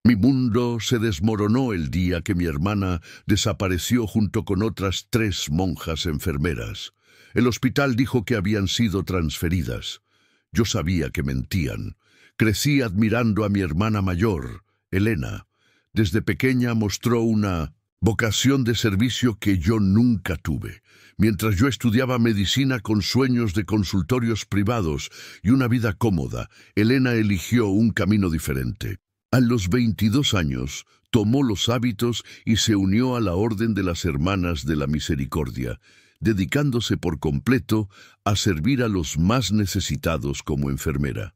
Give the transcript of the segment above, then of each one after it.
Mi mundo se desmoronó el día que mi hermana desapareció junto con otras 3 monjas enfermeras. El hospital dijo que habían sido transferidas. Yo sabía que mentían. Crecí admirando a mi hermana mayor, Elena. Desde pequeña mostró una vocación de servicio que yo nunca tuve. Mientras yo estudiaba medicina con sueños de consultorios privados y una vida cómoda, Elena eligió un camino diferente. A los 22 años, tomó los hábitos y se unió a la Orden de las Hermanas de la Misericordia, dedicándose por completo a servir a los más necesitados como enfermera.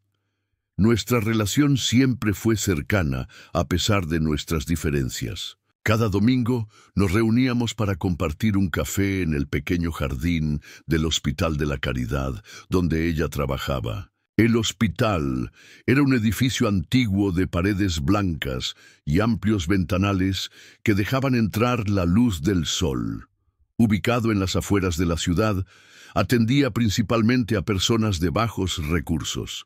Nuestra relación siempre fue cercana, a pesar de nuestras diferencias. Cada domingo nos reuníamos para compartir un café en el pequeño jardín del Hospital de la Caridad, donde ella trabajaba. El hospital era un edificio antiguo de paredes blancas y amplios ventanales que dejaban entrar la luz del sol. Ubicado en las afueras de la ciudad, atendía principalmente a personas de bajos recursos.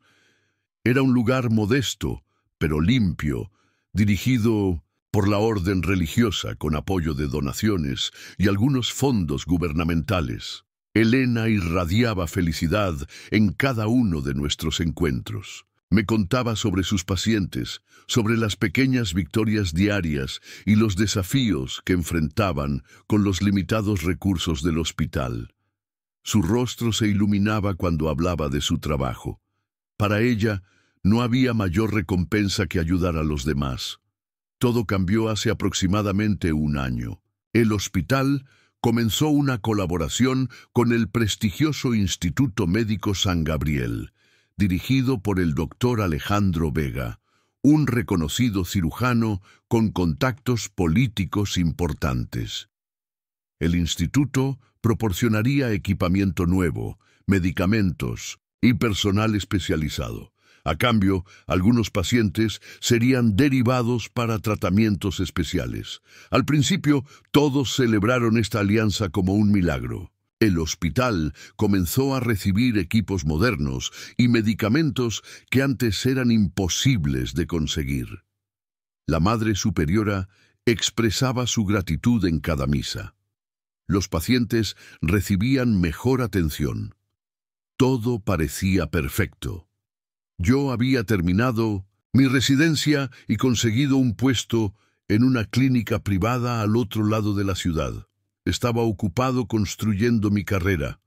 Era un lugar modesto, pero limpio, dirigido por la orden religiosa con apoyo de donaciones y algunos fondos gubernamentales. Elena irradiaba felicidad en cada uno de nuestros encuentros. Me contaba sobre sus pacientes, sobre las pequeñas victorias diarias y los desafíos que enfrentaban con los limitados recursos del hospital. Su rostro se iluminaba cuando hablaba de su trabajo. Para ella, no había mayor recompensa que ayudar a los demás. Todo cambió hace aproximadamente un año. El hospital comenzó una colaboración con el prestigioso Instituto Médico San Gabriel, dirigido por el doctor Alejandro Vega, un reconocido cirujano con contactos políticos importantes. El instituto proporcionaría equipamiento nuevo, medicamentos y personal especializado. A cambio, algunos pacientes serían derivados para tratamientos especiales. Al principio, todos celebraron esta alianza como un milagro. El hospital comenzó a recibir equipos modernos y medicamentos que antes eran imposibles de conseguir. La Madre Superiora expresaba su gratitud en cada misa. Los pacientes recibían mejor atención. Todo parecía perfecto. Yo había terminado mi residencia y conseguido un puesto en una clínica privada al otro lado de la ciudad. Estaba ocupado construyendo mi carrera,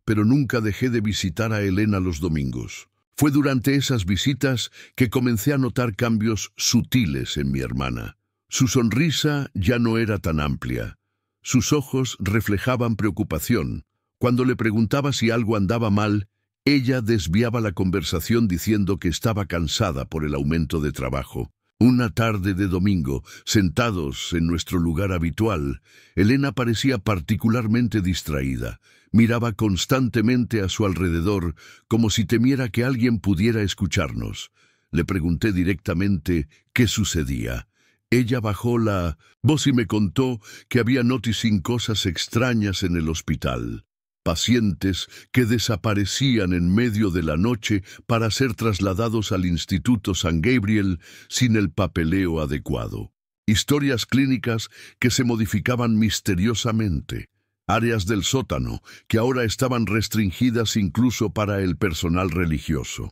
pero nunca dejé de visitar a Elena los domingos. Fue durante esas visitas que comencé a notar cambios sutiles en mi hermana. Su sonrisa ya no era tan amplia. Sus ojos reflejaban preocupación. Cuando le preguntaba si algo andaba mal, ella desviaba la conversación diciendo que estaba cansada por el aumento de trabajo. Una tarde de domingo, sentados en nuestro lugar habitual, Elena parecía particularmente distraída. Miraba constantemente a su alrededor, como si temiera que alguien pudiera escucharnos. Le pregunté directamente qué sucedía. Ella bajó la voz y me contó que había noticiado cosas extrañas en el hospital. Pacientes que desaparecían en medio de la noche para ser trasladados al Instituto San Gabriel sin el papeleo adecuado. Historias clínicas que se modificaban misteriosamente. Áreas del sótano que ahora estaban restringidas incluso para el personal religioso.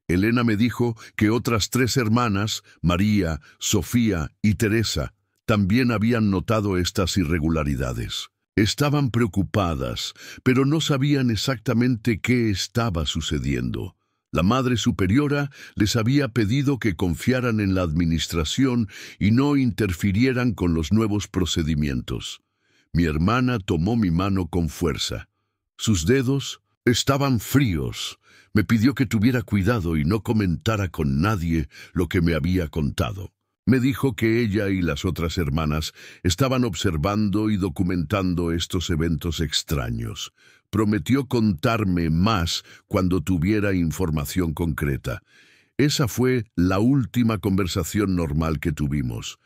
Elena me dijo que otras 3 hermanas, María, Sofía y Teresa, también habían notado estas irregularidades. Estaban preocupadas, pero no sabían exactamente qué estaba sucediendo. La Madre Superiora les había pedido que confiaran en la administración y no interfirieran con los nuevos procedimientos. Mi hermana tomó mi mano con fuerza. Sus dedos estaban fríos. Me pidió que tuviera cuidado y no comentara con nadie lo que me había contado. Me dijo que ella y las otras hermanas estaban observando y documentando estos eventos extraños. Prometió contarme más cuando tuviera información concreta. Esa fue la última conversación normal que tuvimos.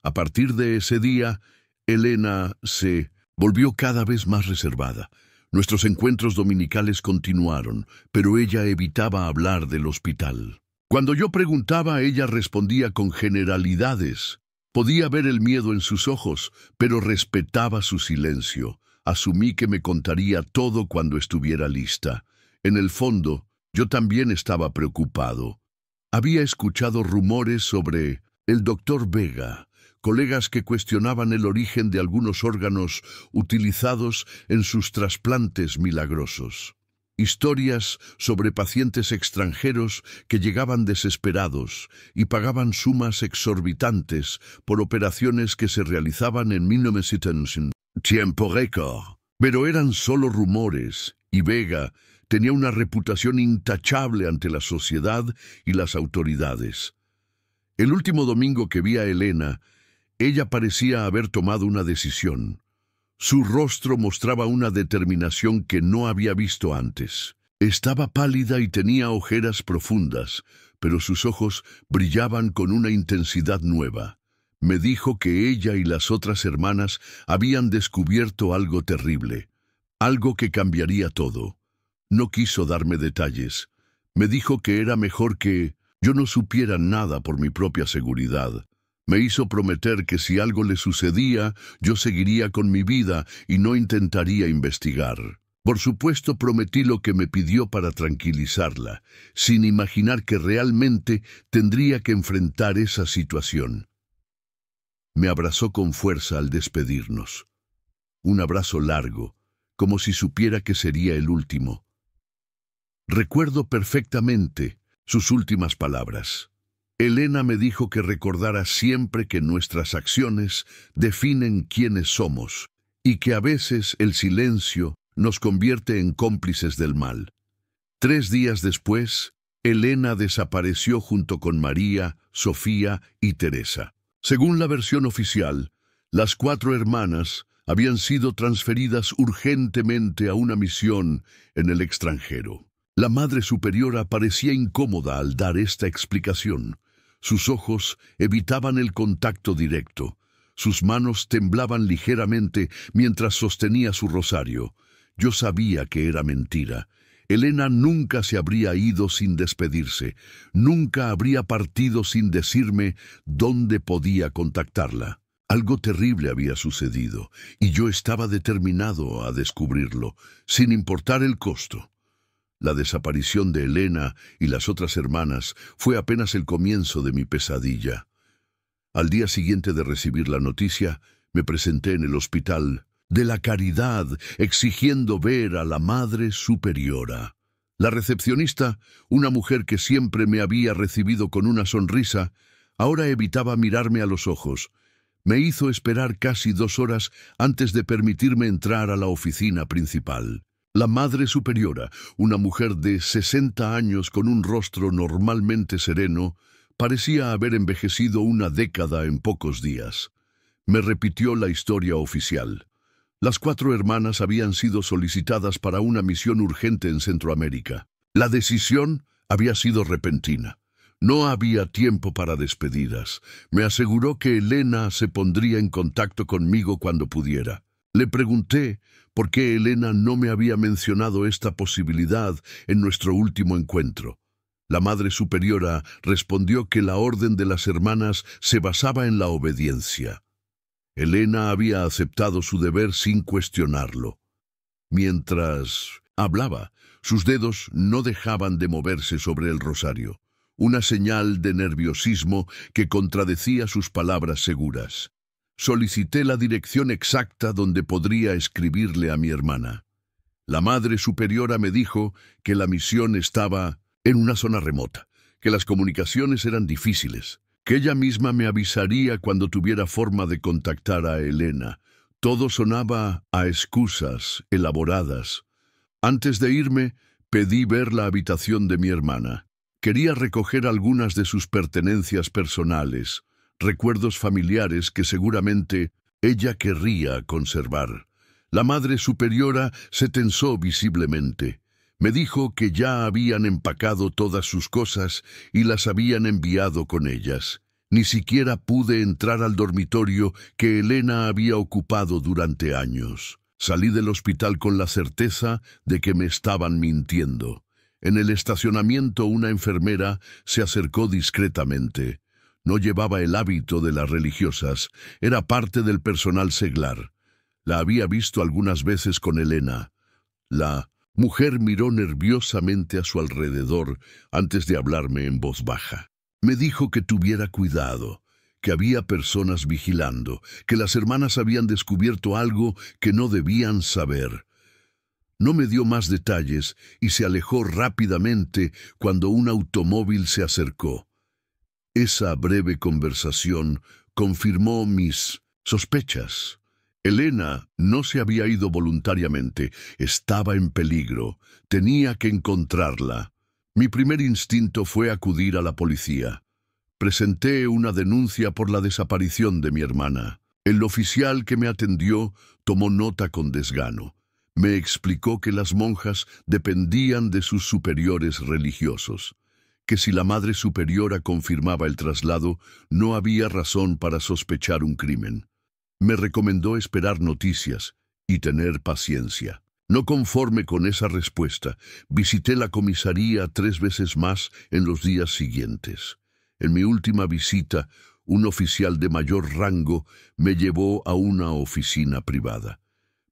A partir de ese día, Elena se volvió cada vez más reservada. Nuestros encuentros dominicales continuaron, pero ella evitaba hablar del hospital. Cuando yo preguntaba, ella respondía con generalidades. Podía ver el miedo en sus ojos, pero respetaba su silencio. Asumí que me contaría todo cuando estuviera lista. En el fondo, yo también estaba preocupado. Había escuchado rumores sobre el doctor Vega, colegas que cuestionaban el origen de algunos órganos utilizados en sus trasplantes milagrosos. Historias sobre pacientes extranjeros que llegaban desesperados y pagaban sumas exorbitantes por operaciones que se realizaban en 1900 en tiempo récord. Pero eran solo rumores, y Vega tenía una reputación intachable ante la sociedad y las autoridades. El último domingo que vi a Elena, ella parecía haber tomado una decisión. Su rostro mostraba una determinación que no había visto antes. Estaba pálida y tenía ojeras profundas, pero sus ojos brillaban con una intensidad nueva. Me dijo que ella y las otras hermanas habían descubierto algo terrible, algo que cambiaría todo. No quiso darme detalles. Me dijo que era mejor que yo no supiera nada por mi propia seguridad. Me hizo prometer que si algo le sucedía, yo seguiría con mi vida y no intentaría investigar. Por supuesto, prometí lo que me pidió para tranquilizarla, sin imaginar que realmente tendría que enfrentar esa situación. Me abrazó con fuerza al despedirnos. Un abrazo largo, como si supiera que sería el último. Recuerdo perfectamente sus últimas palabras. Elena me dijo que recordara siempre que nuestras acciones definen quiénes somos y que a veces el silencio nos convierte en cómplices del mal. 3 días después, Elena desapareció junto con María, Sofía y Teresa. Según la versión oficial, las 4 hermanas habían sido transferidas urgentemente a una misión en el extranjero. La Madre Superiora parecía incómoda al dar esta explicación. Sus ojos evitaban el contacto directo. Sus manos temblaban ligeramente mientras sostenía su rosario. Yo sabía que era mentira. Elena nunca se habría ido sin despedirse. Nunca habría partido sin decirme dónde podía contactarla. Algo terrible había sucedido, y yo estaba determinado a descubrirlo, sin importar el costo. La desaparición de Elena y las otras hermanas fue apenas el comienzo de mi pesadilla. Al día siguiente de recibir la noticia, me presenté en el Hospital de la Caridad exigiendo ver a la Madre Superiora. La recepcionista, una mujer que siempre me había recibido con una sonrisa, ahora evitaba mirarme a los ojos. Me hizo esperar casi 2 horas antes de permitirme entrar a la oficina principal. La Madre Superiora, una mujer de 60 años con un rostro normalmente sereno, parecía haber envejecido una década en pocos días. Me repitió la historia oficial. Las 4 hermanas habían sido solicitadas para una misión urgente en Centroamérica. La decisión había sido repentina. No había tiempo para despedidas. Me aseguró que Elena se pondría en contacto conmigo cuando pudiera. Le pregunté por qué Elena no me había mencionado esta posibilidad en nuestro último encuentro. La Madre Superiora respondió que la orden de las hermanas se basaba en la obediencia. Elena había aceptado su deber sin cuestionarlo. Mientras hablaba, sus dedos no dejaban de moverse sobre el rosario, una señal de nerviosismo que contradecía sus palabras seguras. Solicité la dirección exacta donde podría escribirle a mi hermana. La Madre Superiora me dijo que la misión estaba en una zona remota, que las comunicaciones eran difíciles, que ella misma me avisaría cuando tuviera forma de contactar a Elena. Todo sonaba a excusas elaboradas. Antes de irme, pedí ver la habitación de mi hermana. Quería recoger algunas de sus pertenencias personales, recuerdos familiares que seguramente ella querría conservar. La Madre Superiora se tensó visiblemente. Me dijo que ya habían empacado todas sus cosas y las habían enviado con ellas. Ni siquiera pude entrar al dormitorio que Elena había ocupado durante años. Salí del hospital con la certeza de que me estaban mintiendo. En el estacionamiento una enfermera se acercó discretamente. No llevaba el hábito de las religiosas, era parte del personal seglar. La había visto algunas veces con Elena. La mujer miró nerviosamente a su alrededor antes de hablarme en voz baja. Me dijo que tuviera cuidado, que había personas vigilando, que las hermanas habían descubierto algo que no debían saber. No me dio más detalles y se alejó rápidamente cuando un automóvil se acercó. Esa breve conversación confirmó mis sospechas. Elena no se había ido voluntariamente, estaba en peligro, tenía que encontrarla. Mi primer instinto fue acudir a la policía. Presenté una denuncia por la desaparición de mi hermana. El oficial que me atendió tomó nota con desgano. Me explicó que las monjas dependían de sus superiores religiosos, que si la Madre Superiora confirmaba el traslado, no había razón para sospechar un crimen. Me recomendó esperar noticias y tener paciencia. No conforme con esa respuesta, visité la comisaría 3 veces más en los días siguientes. En mi última visita, un oficial de mayor rango me llevó a una oficina privada.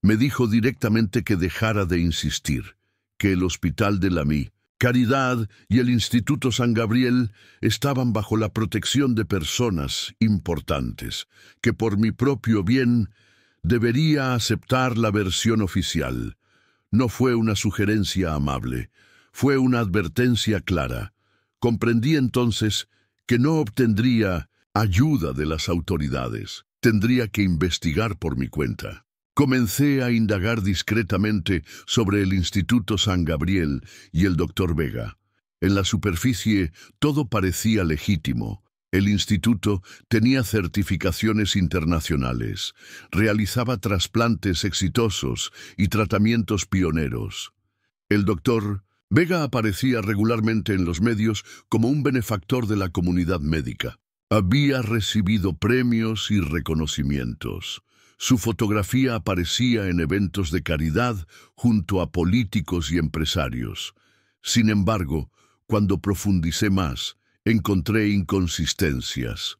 Me dijo directamente que dejara de insistir, que el Hospital de Lamy, Caridad y el Instituto San Gabriel estaban bajo la protección de personas importantes, que por mi propio bien debería aceptar la versión oficial. No fue una sugerencia amable, fue una advertencia clara. Comprendí entonces que no obtendría ayuda de las autoridades. Tendría que investigar por mi cuenta. Comencé a indagar discretamente sobre el Instituto San Gabriel y el Dr. Vega. En la superficie todo parecía legítimo. El instituto tenía certificaciones internacionales, realizaba trasplantes exitosos y tratamientos pioneros. El Dr. Vega aparecía regularmente en los medios como un benefactor de la comunidad médica. Había recibido premios y reconocimientos. Su fotografía aparecía en eventos de caridad junto a políticos y empresarios. Sin embargo, cuando profundicé más, encontré inconsistencias.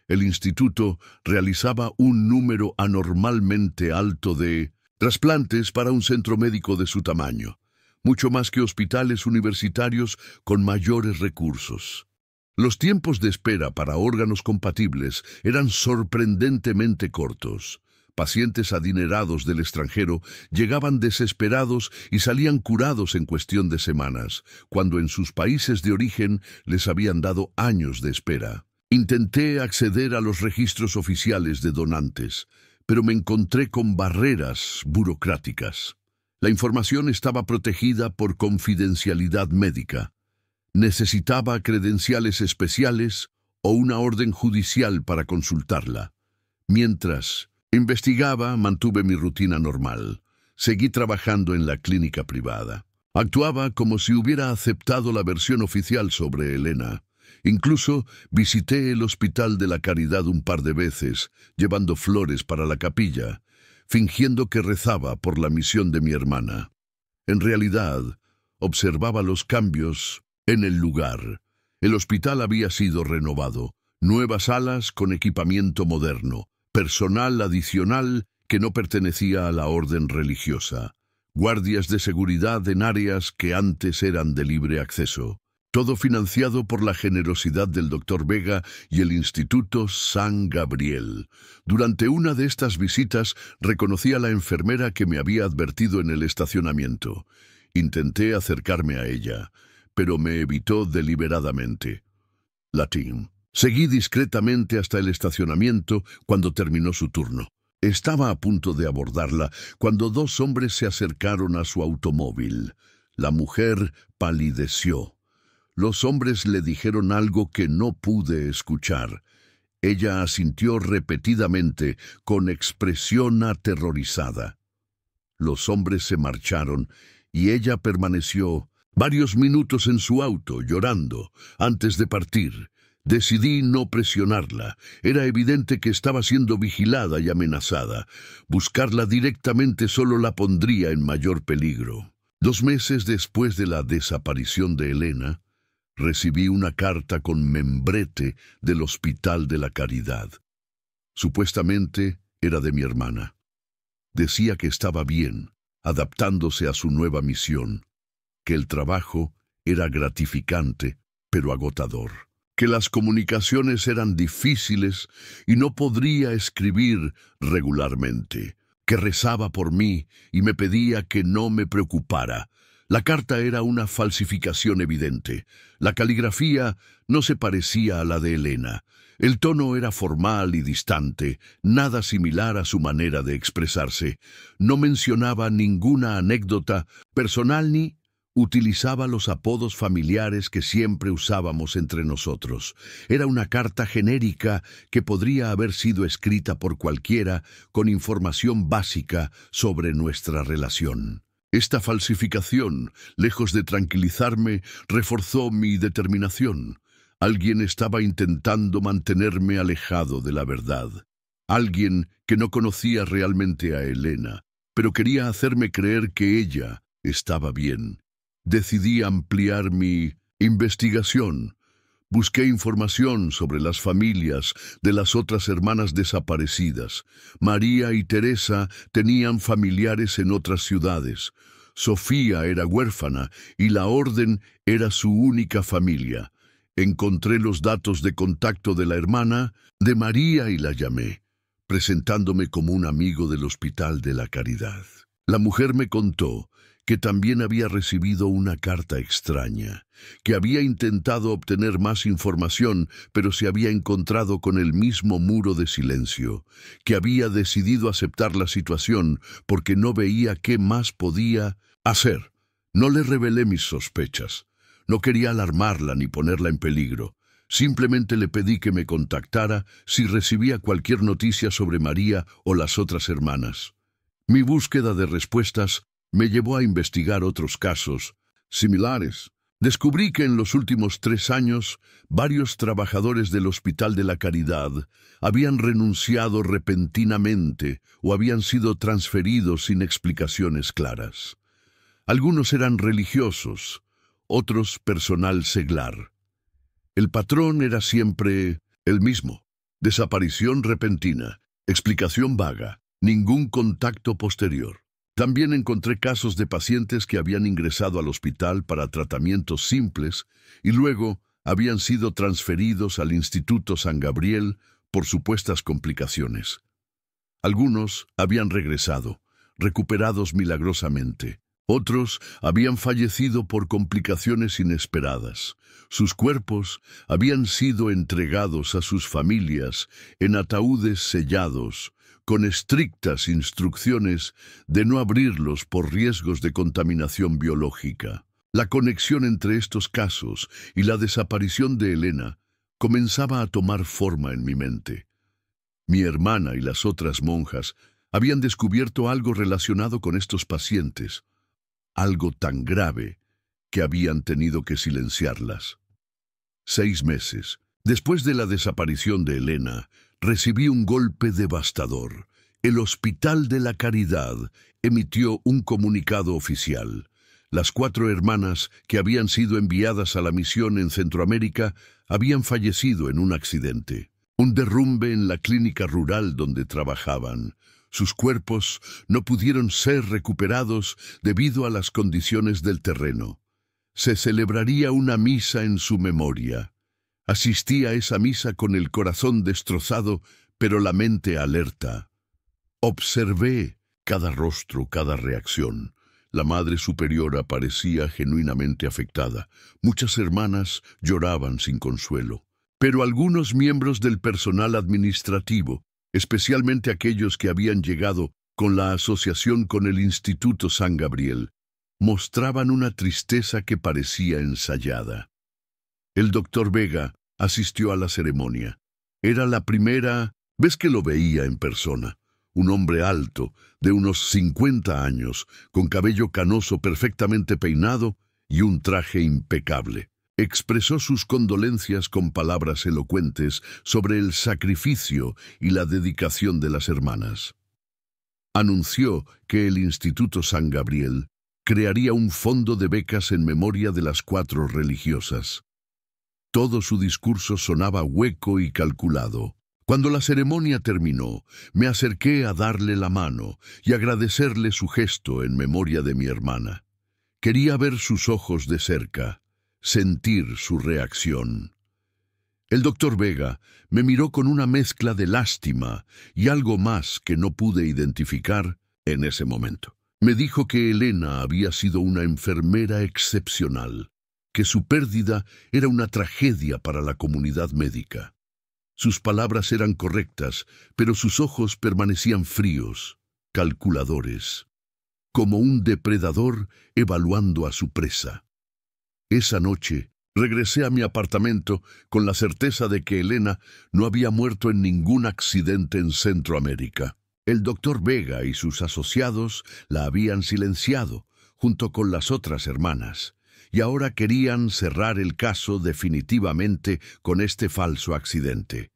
El instituto realizaba un número anormalmente alto de trasplantes para un centro médico de su tamaño, mucho más que hospitales universitarios con mayores recursos. Los tiempos de espera para órganos compatibles eran sorprendentemente cortos. Pacientes adinerados del extranjero llegaban desesperados y salían curados en cuestión de semanas, cuando en sus países de origen les habían dado años de espera. Intenté acceder a los registros oficiales de donantes, pero me encontré con barreras burocráticas. La información estaba protegida por confidencialidad médica. Necesitaba credenciales especiales o una orden judicial para consultarla. Mientras investigaba, mantuve mi rutina normal. Seguí trabajando en la clínica privada. Actuaba como si hubiera aceptado la versión oficial sobre Elena. Incluso visité el Hospital de la Caridad un par de veces, llevando flores para la capilla, fingiendo que rezaba por la misión de mi hermana. En realidad, observaba los cambios en el lugar. El hospital había sido renovado, nuevas salas con equipamiento moderno, personal adicional que no pertenecía a la orden religiosa, guardias de seguridad en áreas que antes eran de libre acceso. Todo financiado por la generosidad del Dr. Vega y el Instituto San Gabriel. Durante una de estas visitas reconocí a la enfermera que me había advertido en el estacionamiento. Intenté acercarme a ella, pero me evitó deliberadamente. Latín. Seguí discretamente hasta el estacionamiento cuando terminó su turno. Estaba a punto de abordarla cuando 2 hombres se acercaron a su automóvil. La mujer palideció. Los hombres le dijeron algo que no pude escuchar. Ella asintió repetidamente, con expresión aterrorizada. Los hombres se marcharon y ella permaneció varios minutos en su auto, llorando, antes de partir. Decidí no presionarla. Era evidente que estaba siendo vigilada y amenazada. Buscarla directamente solo la pondría en mayor peligro. 2 meses después de la desaparición de Elena, recibí una carta con membrete del Hospital de la Caridad. Supuestamente era de mi hermana. Decía que estaba bien, adaptándose a su nueva misión, que el trabajo era gratificante, pero agotador, que las comunicaciones eran difíciles y no podría escribir regularmente, que rezaba por mí y me pedía que no me preocupara. La carta era una falsificación evidente. La caligrafía no se parecía a la de Elena. El tono era formal y distante, nada similar a su manera de expresarse. No mencionaba ninguna anécdota personal ni utilizaba los apodos familiares que siempre usábamos entre nosotros. Era una carta genérica que podría haber sido escrita por cualquiera con información básica sobre nuestra relación. Esta falsificación, lejos de tranquilizarme, reforzó mi determinación. Alguien estaba intentando mantenerme alejado de la verdad. Alguien que no conocía realmente a Elena, pero quería hacerme creer que ella estaba bien. Decidí ampliar mi investigación. Busqué información sobre las familias de las otras hermanas desaparecidas. María y Teresa tenían familiares en otras ciudades. Sofía era huérfana y la orden era su única familia. Encontré los datos de contacto de la hermana de María y la llamé, presentándome como un amigo del Hospital de la Caridad. La mujer me contó que también había recibido una carta extraña, que había intentado obtener más información, pero se había encontrado con el mismo muro de silencio, que había decidido aceptar la situación porque no veía qué más podía hacer. No le revelé mis sospechas. No quería alarmarla ni ponerla en peligro. Simplemente le pedí que me contactara si recibía cualquier noticia sobre María o las otras hermanas. Mi búsqueda de respuestas me llevó a investigar otros casos similares. Descubrí que en los últimos 3 años, varios trabajadores del Hospital de la Caridad habían renunciado repentinamente o habían sido transferidos sin explicaciones claras. Algunos eran religiosos, otros personal seglar. El patrón era siempre el mismo: desaparición repentina, explicación vaga, ningún contacto posterior. También encontré casos de pacientes que habían ingresado al hospital para tratamientos simples y luego habían sido transferidos al Instituto San Gabriel por supuestas complicaciones. Algunos habían regresado, recuperados milagrosamente. Otros habían fallecido por complicaciones inesperadas. Sus cuerpos habían sido entregados a sus familias en ataúdes sellados, con estrictas instrucciones de no abrirlos por riesgos de contaminación biológica. La conexión entre estos casos y la desaparición de Elena comenzaba a tomar forma en mi mente. Mi hermana y las otras monjas habían descubierto algo relacionado con estos pacientes, algo tan grave que habían tenido que silenciarlas. 6 meses después de la desaparición de Elena, recibí un golpe devastador. El Hospital de la Caridad emitió un comunicado oficial. Las 4 hermanas que habían sido enviadas a la misión en Centroamérica habían fallecido en un accidente, un derrumbe en la clínica rural donde trabajaban. Sus cuerpos no pudieron ser recuperados debido a las condiciones del terreno. Se celebraría una misa en su memoria. Asistí a esa misa con el corazón destrozado, pero la mente alerta. Observé cada rostro, cada reacción. La Madre Superiora parecía genuinamente afectada. Muchas hermanas lloraban sin consuelo. Pero algunos miembros del personal administrativo, especialmente aquellos que habían llegado con la asociación con el Instituto San Gabriel, mostraban una tristeza que parecía ensayada. El doctor Vega asistió a la ceremonia. Era la primera vez que lo veía en persona. Un hombre alto, de unos 50 años, con cabello canoso perfectamente peinado y un traje impecable. Expresó sus condolencias con palabras elocuentes sobre el sacrificio y la dedicación de las hermanas. Anunció que el Instituto San Gabriel crearía un fondo de becas en memoria de las 4 religiosas. Todo su discurso sonaba hueco y calculado. Cuando la ceremonia terminó, me acerqué a darle la mano y agradecerle su gesto en memoria de mi hermana. Quería ver sus ojos de cerca, sentir su reacción. El doctor Vega me miró con una mezcla de lástima y algo más que no pude identificar en ese momento. Me dijo que Elena había sido una enfermera excepcional, que su pérdida era una tragedia para la comunidad médica. Sus palabras eran correctas, pero sus ojos permanecían fríos, calculadores, como un depredador evaluando a su presa. Esa noche regresé a mi apartamento con la certeza de que Elena no había muerto en ningún accidente en Centroamérica. El doctor Vega y sus asociados la habían silenciado, junto con las otras hermanas, y ahora querían cerrar el caso definitivamente con este falso accidente.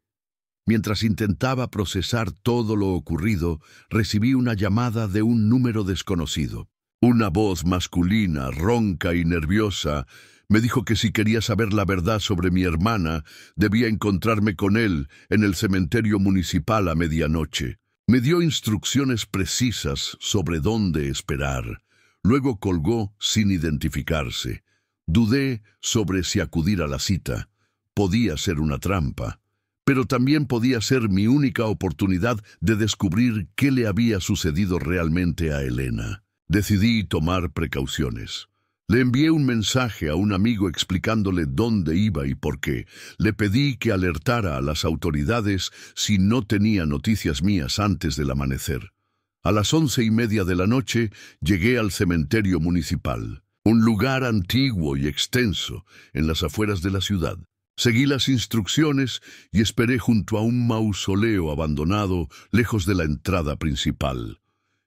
Mientras intentaba procesar todo lo ocurrido, recibí una llamada de un número desconocido. Una voz masculina, ronca y nerviosa, me dijo que si quería saber la verdad sobre mi hermana, debía encontrarme con él en el cementerio municipal a medianoche. Me dio instrucciones precisas sobre dónde esperar. Luego colgó sin identificarse. Dudé sobre si acudir a la cita. Podía ser una trampa, pero también podía ser mi única oportunidad de descubrir qué le había sucedido realmente a Elena. Decidí tomar precauciones. Le envié un mensaje a un amigo explicándole dónde iba y por qué. Le pedí que alertara a las autoridades si no tenía noticias mías antes del amanecer. A las 11:30 de la noche llegué al cementerio municipal, un lugar antiguo y extenso en las afueras de la ciudad. Seguí las instrucciones y esperé junto a un mausoleo abandonado lejos de la entrada principal.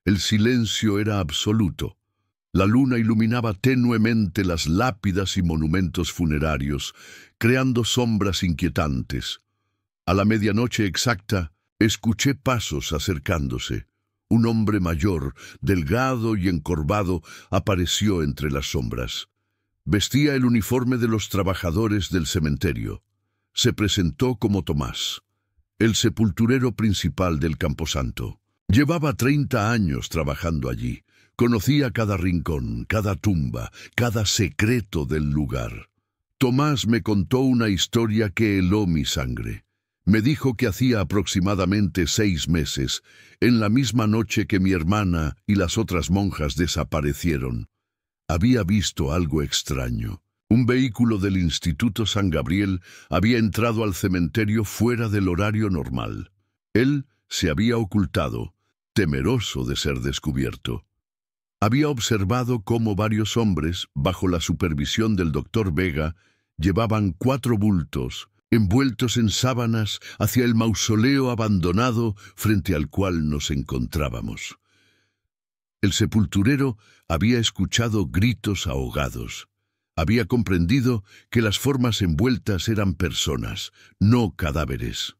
El silencio era absoluto. La luna iluminaba tenuemente las lápidas y monumentos funerarios, creando sombras inquietantes. A la medianoche exacta, escuché pasos acercándose. Un hombre mayor, delgado y encorvado, apareció entre las sombras. Vestía el uniforme de los trabajadores del cementerio. Se presentó como Tomás, el sepulturero principal del camposanto. Llevaba 30 años trabajando allí. Conocía cada rincón, cada tumba, cada secreto del lugar. Tomás me contó una historia que heló mi sangre. Me dijo que hacía aproximadamente 6 meses, en la misma noche que mi hermana y las otras monjas desaparecieron, había visto algo extraño. Un vehículo del Instituto San Gabriel había entrado al cementerio fuera del horario normal. Él se había ocultado, temeroso de ser descubierto. Había observado cómo varios hombres, bajo la supervisión del doctor Vega, llevaban 4 bultos, envueltos en sábanas, hacia el mausoleo abandonado frente al cual nos encontrábamos. El sepulturero había escuchado gritos ahogados. Había comprendido que las formas envueltas eran personas, no cadáveres.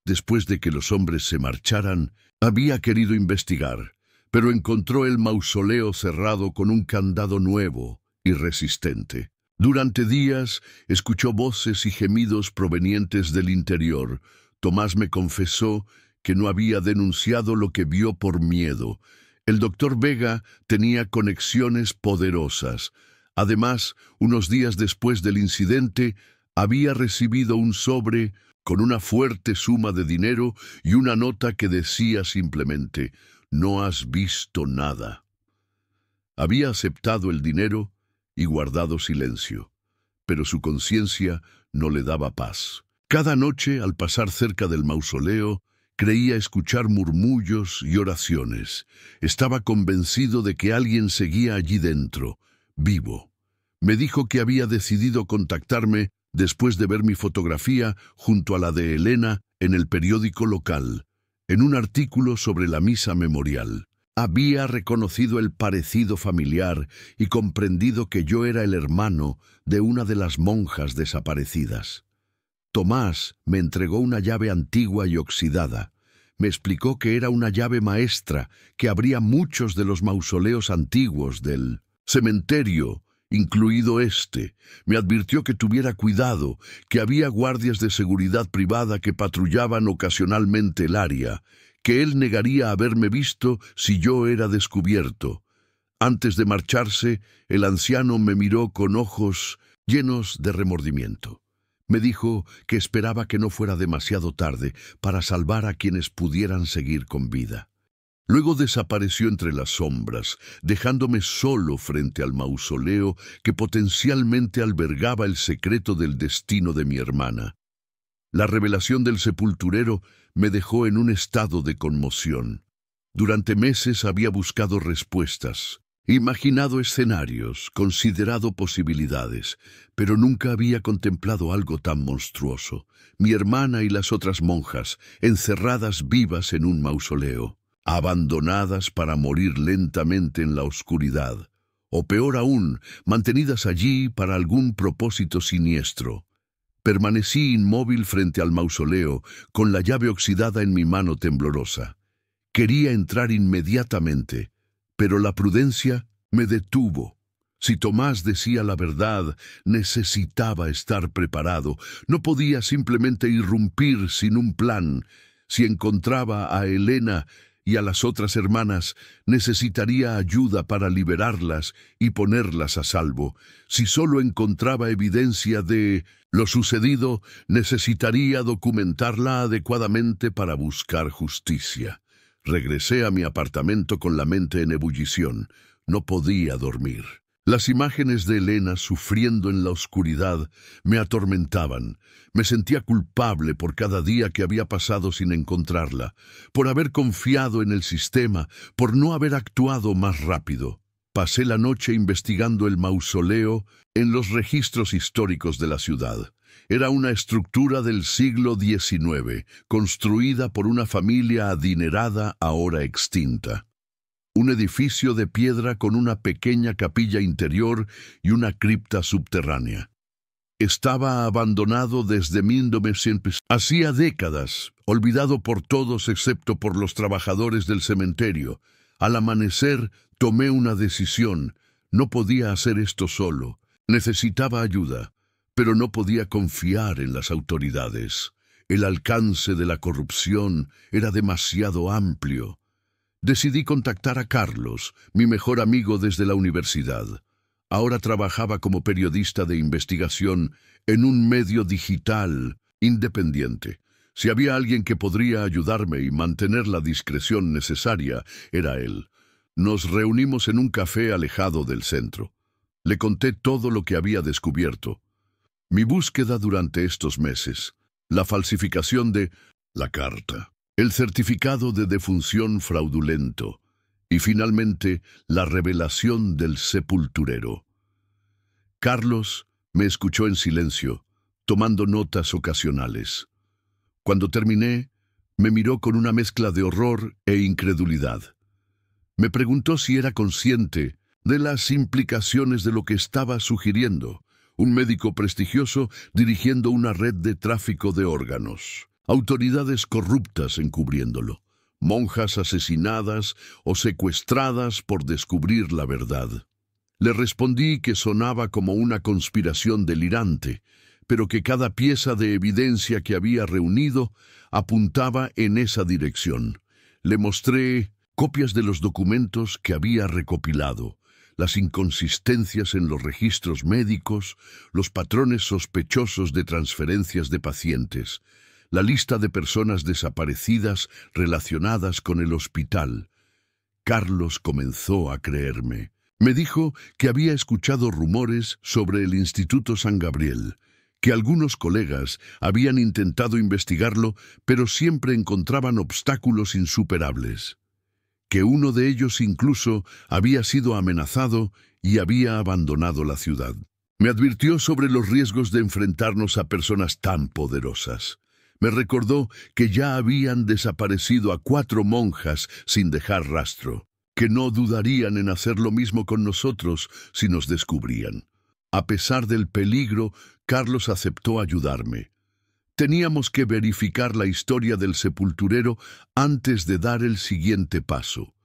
Después de que los hombres se marcharan, había querido investigar, pero encontró el mausoleo cerrado con un candado nuevo y resistente. Durante días escuchó voces y gemidos provenientes del interior. Tomás me confesó que no había denunciado lo que vio por miedo. El doctor Vega tenía conexiones poderosas. Además, unos días después del incidente, había recibido un sobre con una fuerte suma de dinero y una nota que decía simplemente: «No has visto nada». Había aceptado el dinero y guardado silencio, pero su conciencia no le daba paz. Cada noche, al pasar cerca del mausoleo, creía escuchar murmullos y oraciones. Estaba convencido de que alguien seguía allí dentro, vivo. Me dijo que había decidido contactarme después de ver mi fotografía junto a la de Elena en el periódico local, en un artículo sobre la misa memorial. Había reconocido el parecido familiar y comprendido que yo era el hermano de una de las monjas desaparecidas. Tomás me entregó una llave antigua y oxidada. Me explicó que era una llave maestra que abría muchos de los mausoleos antiguos del cementerio, incluido este. Me advirtió que tuviera cuidado, que había guardias de seguridad privada que patrullaban ocasionalmente el área, que él negaría haberme visto si yo era descubierto. Antes de marcharse, el anciano me miró con ojos llenos de remordimiento. Me dijo que esperaba que no fuera demasiado tarde para salvar a quienes pudieran seguir con vida. Luego desapareció entre las sombras, dejándome solo frente al mausoleo que potencialmente albergaba el secreto del destino de mi hermana. La revelación del sepulturero me dejó en un estado de conmoción. Durante meses había buscado respuestas, imaginado escenarios, considerado posibilidades, pero nunca había contemplado algo tan monstruoso. Mi hermana y las otras monjas, encerradas vivas en un mausoleo, abandonadas para morir lentamente en la oscuridad, o peor aún, mantenidas allí para algún propósito siniestro. Permanecí inmóvil frente al mausoleo, con la llave oxidada en mi mano temblorosa. Quería entrar inmediatamente, pero la prudencia me detuvo. Si Tomás decía la verdad, necesitaba estar preparado. No podía simplemente irrumpir sin un plan. Si encontraba a Elena y a las otras hermanas, necesitaría ayuda para liberarlas y ponerlas a salvo. Si solo encontraba evidencia de lo sucedido, necesitaría documentarla adecuadamente para buscar justicia. Regresé a mi apartamento con la mente en ebullición. No podía dormir. Las imágenes de Elena sufriendo en la oscuridad me atormentaban. Me sentía culpable por cada día que había pasado sin encontrarla, por haber confiado en el sistema, por no haber actuado más rápido. Pasé la noche investigando el mausoleo en los registros históricos de la ciudad. Era una estructura del siglo XIX, construida por una familia adinerada ahora extinta. Un edificio de piedra con una pequeña capilla interior y una cripta subterránea. Estaba abandonado desde 1900. Hacía décadas, olvidado por todos excepto por los trabajadores del cementerio. Al amanecer, tomé una decisión. No podía hacer esto solo. Necesitaba ayuda, pero no podía confiar en las autoridades. El alcance de la corrupción era demasiado amplio. Decidí contactar a Carlos, mi mejor amigo desde la universidad. Ahora trabajaba como periodista de investigación en un medio digital independiente. Si había alguien que podría ayudarme y mantener la discreción necesaria, era él. Nos reunimos en un café alejado del centro. Le conté todo lo que había descubierto. Mi búsqueda durante estos meses, la falsificación de la carta, el certificado de defunción fraudulento y finalmente la revelación del sepulturero. Carlos me escuchó en silencio, tomando notas ocasionales. Cuando terminé, me miró con una mezcla de horror e incredulidad. Me preguntó si era consciente de las implicaciones de lo que estaba sugiriendo. Un médico prestigioso dirigiendo una red de tráfico de órganos. Autoridades corruptas encubriéndolo, monjas asesinadas o secuestradas por descubrir la verdad. Le respondí que sonaba como una conspiración delirante, pero que cada pieza de evidencia que había reunido apuntaba en esa dirección. Le mostré copias de los documentos que había recopilado, las inconsistencias en los registros médicos, los patrones sospechosos de transferencias de pacientes, la lista de personas desaparecidas relacionadas con el hospital. Carlos comenzó a creerme. Me dijo que había escuchado rumores sobre el Instituto San Gabriel, que algunos colegas habían intentado investigarlo, pero siempre encontraban obstáculos insuperables, que uno de ellos incluso había sido amenazado y había abandonado la ciudad. Me advirtió sobre los riesgos de enfrentarnos a personas tan poderosas. Me recordó que ya habían desaparecido a 4 monjas sin dejar rastro, que no dudarían en hacer lo mismo con nosotros si nos descubrían. A pesar del peligro, Carlos aceptó ayudarme. Teníamos que verificar la historia del sepulturero antes de dar el siguiente paso.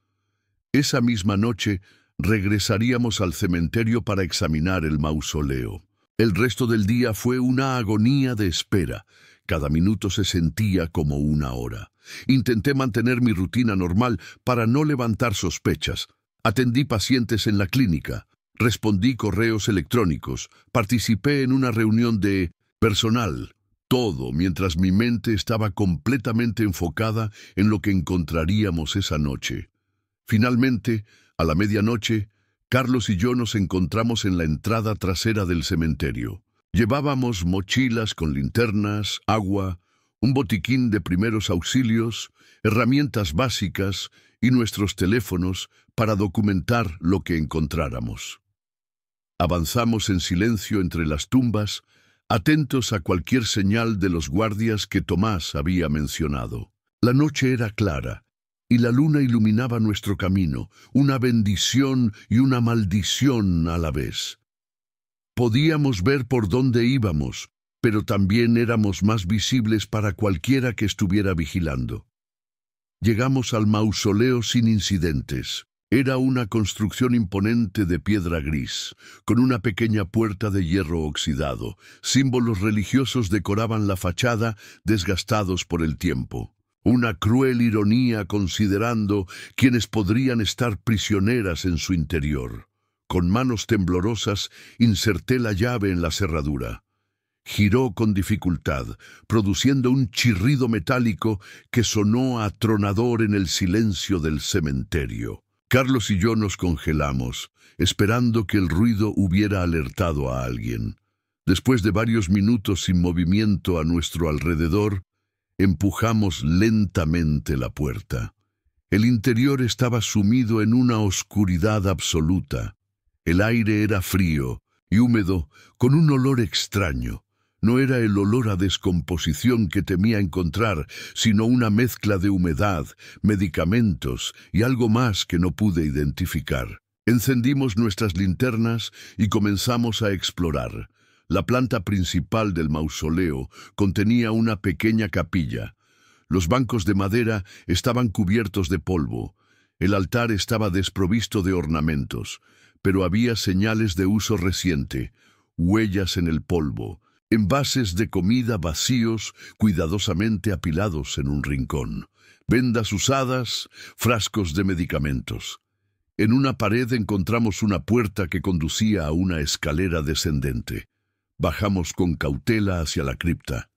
Esa misma noche regresaríamos al cementerio para examinar el mausoleo. El resto del día fue una agonía de espera. Cada minuto se sentía como una hora. Intenté mantener mi rutina normal para no levantar sospechas. Atendí pacientes en la clínica, respondí correos electrónicos, participé en una reunión de personal. Todo mientras mi mente estaba completamente enfocada en lo que encontraríamos esa noche. Finalmente, a la medianoche, Carlos y yo nos encontramos en la entrada trasera del cementerio. Llevábamos mochilas con linternas, agua, un botiquín de primeros auxilios, herramientas básicas y nuestros teléfonos para documentar lo que encontráramos. Avanzamos en silencio entre las tumbas, atentos a cualquier señal de los guardias que Tomás había mencionado. La noche era clara, y la luna iluminaba nuestro camino, una bendición y una maldición a la vez. Podíamos ver por dónde íbamos, pero también éramos más visibles para cualquiera que estuviera vigilando. Llegamos al mausoleo sin incidentes. Era una construcción imponente de piedra gris, con una pequeña puerta de hierro oxidado. Símbolos religiosos decoraban la fachada, desgastados por el tiempo. Una cruel ironía considerando quienes podrían estar prisioneras en su interior. Con manos temblorosas inserté la llave en la cerradura. Giró con dificultad, produciendo un chirrido metálico que sonó atronador en el silencio del cementerio. Carlos y yo nos congelamos, esperando que el ruido hubiera alertado a alguien. Después de varios minutos sin movimiento a nuestro alrededor, empujamos lentamente la puerta. El interior estaba sumido en una oscuridad absoluta. El aire era frío y húmedo, con un olor extraño. No era el olor a descomposición que temía encontrar, sino una mezcla de humedad, medicamentos y algo más que no pude identificar. Encendimos nuestras linternas y comenzamos a explorar. La planta principal del mausoleo contenía una pequeña capilla. Los bancos de madera estaban cubiertos de polvo. El altar estaba desprovisto de ornamentos, pero había señales de uso reciente, huellas en el polvo, envases de comida vacíos, cuidadosamente apilados en un rincón, vendas usadas, frascos de medicamentos. En una pared encontramos una puerta que conducía a una escalera descendente. Bajamos con cautela hacia la cripta.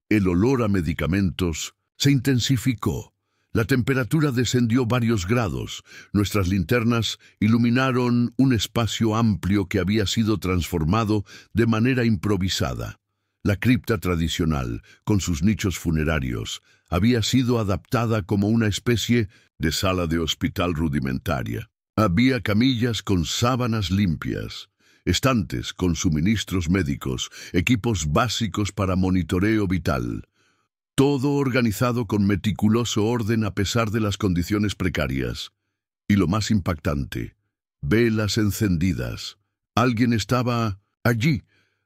El olor a medicamentos se intensificó. La temperatura descendió varios grados. Nuestras linternas iluminaron un espacio amplio que había sido transformado de manera improvisada. La cripta tradicional, con sus nichos funerarios, había sido adaptada como una especie de sala de hospital rudimentaria. Había camillas con sábanas limpias, estantes con suministros médicos, equipos básicos para monitoreo vital. Todo organizado con meticuloso orden a pesar de las condiciones precarias. Y lo más impactante, velas encendidas. Alguien estaba allí.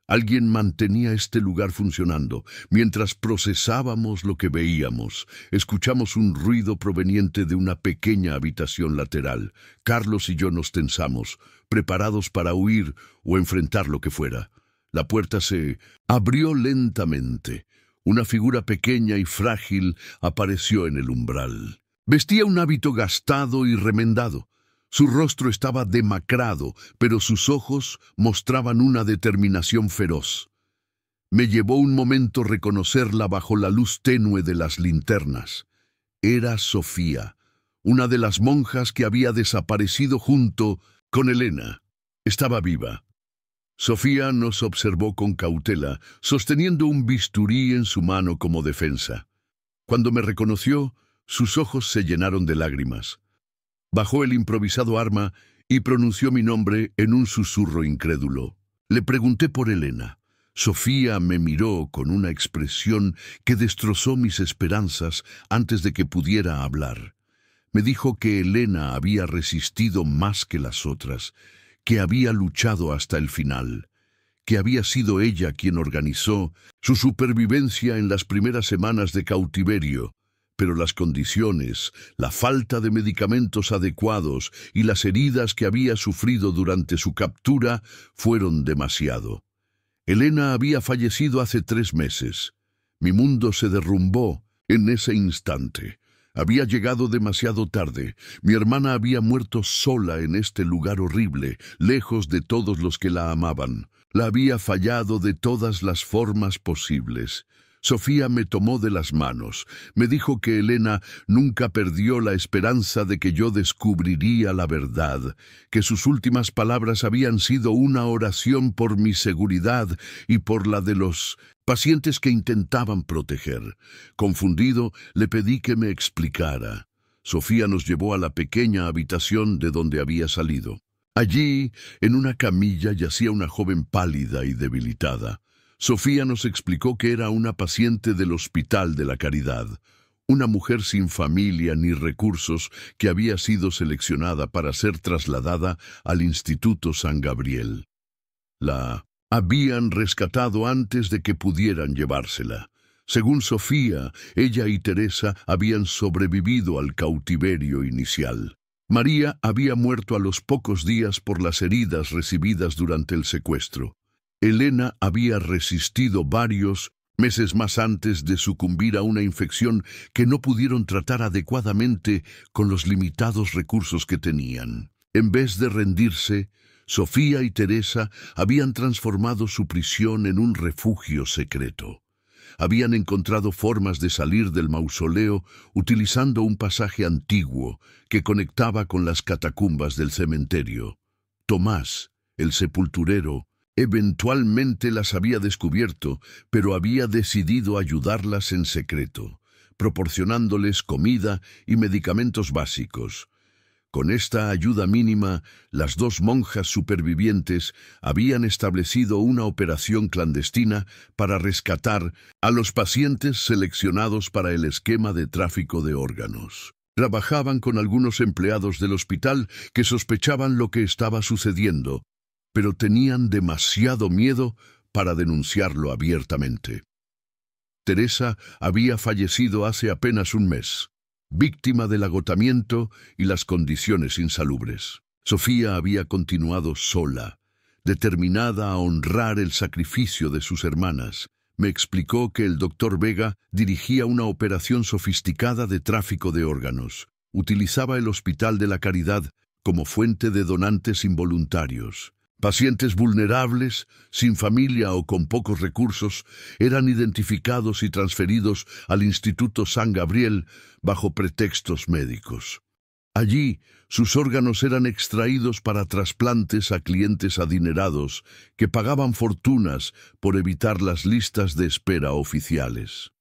Alguien mantenía este lugar funcionando. Mientras procesábamos lo que veíamos, escuchamos un ruido proveniente de una pequeña habitación lateral. Carlos y yo nos tensamos, preparados para huir o enfrentar lo que fuera. La puerta se abrió lentamente. Una figura pequeña y frágil apareció en el umbral. Vestía un hábito gastado y remendado. Su rostro estaba demacrado, pero sus ojos mostraban una determinación feroz. Me llevó un momento reconocerla bajo la luz tenue de las linternas. Era Sofía, una de las monjas que había desaparecido junto con Elena. Estaba viva. Sofía nos observó con cautela, sosteniendo un bisturí en su mano como defensa. Cuando me reconoció, sus ojos se llenaron de lágrimas. Bajó el improvisado arma y pronunció mi nombre en un susurro incrédulo. Le pregunté por Elena. Sofía me miró con una expresión que destrozó mis esperanzas antes de que pudiera hablar. Me dijo que Elena había resistido más que las otras, que había luchado hasta el final, que había sido ella quien organizó su supervivencia en las primeras semanas de cautiverio, pero las condiciones, la falta de medicamentos adecuados y las heridas que había sufrido durante su captura fueron demasiado. Elena había fallecido hace 3 meses. Mi mundo se derrumbó en ese instante. Había llegado demasiado tarde. Mi hermana había muerto sola en este lugar horrible, lejos de todos los que la amaban. La había fallado de todas las formas posibles. Sofía me tomó de las manos. Me dijo que Elena nunca perdió la esperanza de que yo descubriría la verdad, que sus últimas palabras habían sido una oración por mi seguridad y por la de los pacientes que intentaban proteger. Confundido, le pedí que me explicara. Sofía nos llevó a la pequeña habitación de donde había salido. Allí, en una camilla, yacía una joven pálida y debilitada. Sofía nos explicó que era una paciente del Hospital de la Caridad, una mujer sin familia ni recursos que había sido seleccionada para ser trasladada al Instituto San Gabriel. La habían rescatado antes de que pudieran llevársela. Según Sofía, ella y Teresa habían sobrevivido al cautiverio inicial. María había muerto a los pocos días por las heridas recibidas durante el secuestro. Elena había resistido varios meses más antes de sucumbir a una infección que no pudieron tratar adecuadamente con los limitados recursos que tenían. En vez de rendirse, Sofía y Teresa habían transformado su prisión en un refugio secreto. Habían encontrado formas de salir del mausoleo utilizando un pasaje antiguo que conectaba con las catacumbas del cementerio. Tomás, el sepulturero, eventualmente las había descubierto, pero había decidido ayudarlas en secreto, proporcionándoles comida y medicamentos básicos. Con esta ayuda mínima, las 2 monjas supervivientes habían establecido una operación clandestina para rescatar a los pacientes seleccionados para el esquema de tráfico de órganos. Trabajaban con algunos empleados del hospital que sospechaban lo que estaba sucediendo, pero tenían demasiado miedo para denunciarlo abiertamente. Teresa había fallecido hace apenas un mes, víctima del agotamiento y las condiciones insalubres. Sofía había continuado sola, determinada a honrar el sacrificio de sus hermanas. Me explicó que el doctor Vega dirigía una operación sofisticada de tráfico de órganos. Utilizaba el Hospital de la Caridad como fuente de donantes involuntarios. Pacientes vulnerables, sin familia o con pocos recursos, eran identificados y transferidos al Instituto San Gabriel bajo pretextos médicos. Allí, sus órganos eran extraídos para trasplantes a clientes adinerados que pagaban fortunas por evitar las listas de espera oficiales.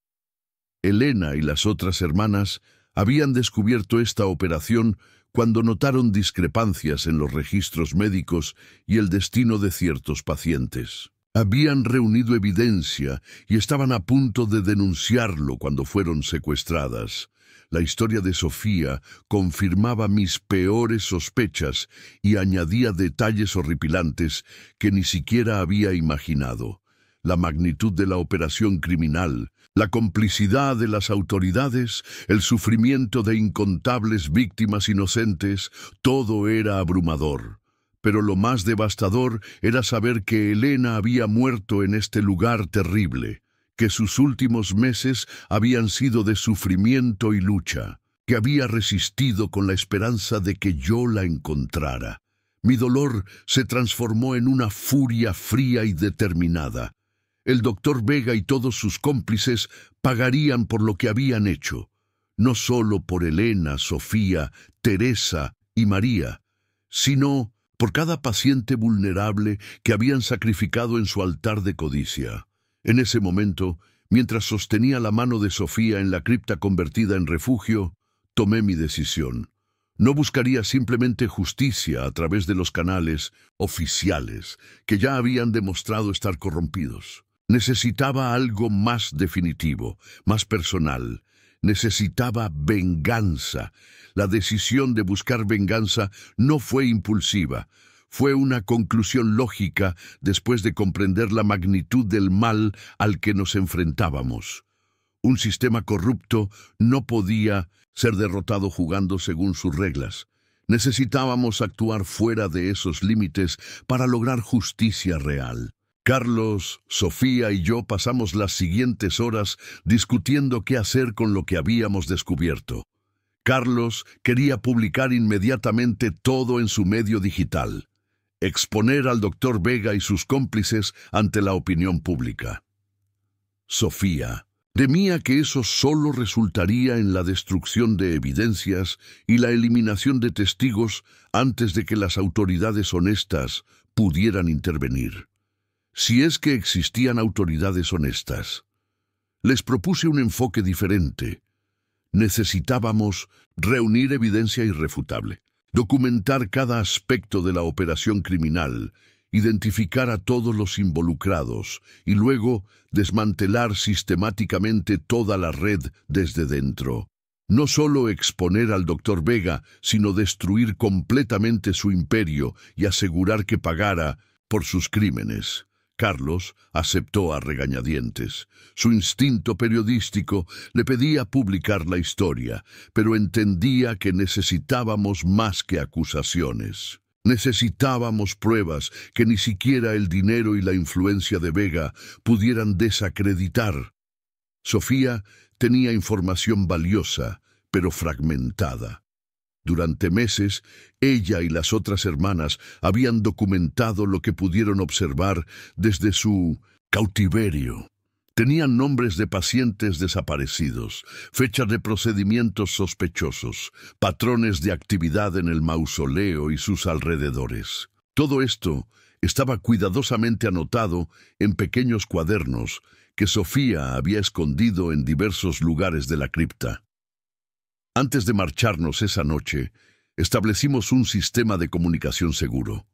Elena y las otras hermanas habían descubierto esta operación cuando notaron discrepancias en los registros médicos y el destino de ciertos pacientes. Habían reunido evidencia y estaban a punto de denunciarlo cuando fueron secuestradas. La historia de Sofía confirmaba mis peores sospechas y añadía detalles horripilantes que ni siquiera había imaginado. La magnitud de la operación criminal, la complicidad de las autoridades, el sufrimiento de incontables víctimas inocentes, todo era abrumador. Pero lo más devastador era saber que Elena había muerto en este lugar terrible, que sus últimos meses habían sido de sufrimiento y lucha, que había resistido con la esperanza de que yo la encontrara. Mi dolor se transformó en una furia fría y determinada. El doctor Vega y todos sus cómplices pagarían por lo que habían hecho, no solo por Elena, Sofía, Teresa y María, sino por cada paciente vulnerable que habían sacrificado en su altar de codicia. En ese momento, mientras sostenía la mano de Sofía en la cripta convertida en refugio, tomé mi decisión. No buscaría simplemente justicia a través de los canales oficiales que ya habían demostrado estar corrompidos. Necesitaba algo más definitivo, más personal. Necesitaba venganza. La decisión de buscar venganza no fue impulsiva. Fue una conclusión lógica después de comprender la magnitud del mal al que nos enfrentábamos. Un sistema corrupto no podía ser derrotado jugando según sus reglas. Necesitábamos actuar fuera de esos límites para lograr justicia real. Carlos, Sofía y yo pasamos las siguientes horas discutiendo qué hacer con lo que habíamos descubierto. Carlos quería publicar inmediatamente todo en su medio digital, exponer al Dr. Vega y sus cómplices ante la opinión pública. Sofía temía que eso solo resultaría en la destrucción de evidencias y la eliminación de testigos antes de que las autoridades honestas pudieran intervenir. Si es que existían autoridades honestas. Les propuse un enfoque diferente. Necesitábamos reunir evidencia irrefutable, documentar cada aspecto de la operación criminal, identificar a todos los involucrados y luego desmantelar sistemáticamente toda la red desde dentro. No solo exponer al Dr. Vega, sino destruir completamente su imperio y asegurar que pagara por sus crímenes. Carlos aceptó a regañadientes. Su instinto periodístico le pedía publicar la historia, pero entendía que necesitábamos más que acusaciones. Necesitábamos pruebas que ni siquiera el dinero y la influencia de Vega pudieran desacreditar. Sofía tenía información valiosa, pero fragmentada. Durante meses, ella y las otras hermanas habían documentado lo que pudieron observar desde su cautiverio. Tenían nombres de pacientes desaparecidos, fechas de procedimientos sospechosos, patrones de actividad en el mausoleo y sus alrededores. Todo esto estaba cuidadosamente anotado en pequeños cuadernos que Sofía había escondido en diversos lugares de la cripta. Antes de marcharnos esa noche, establecimos un sistema de comunicación seguro.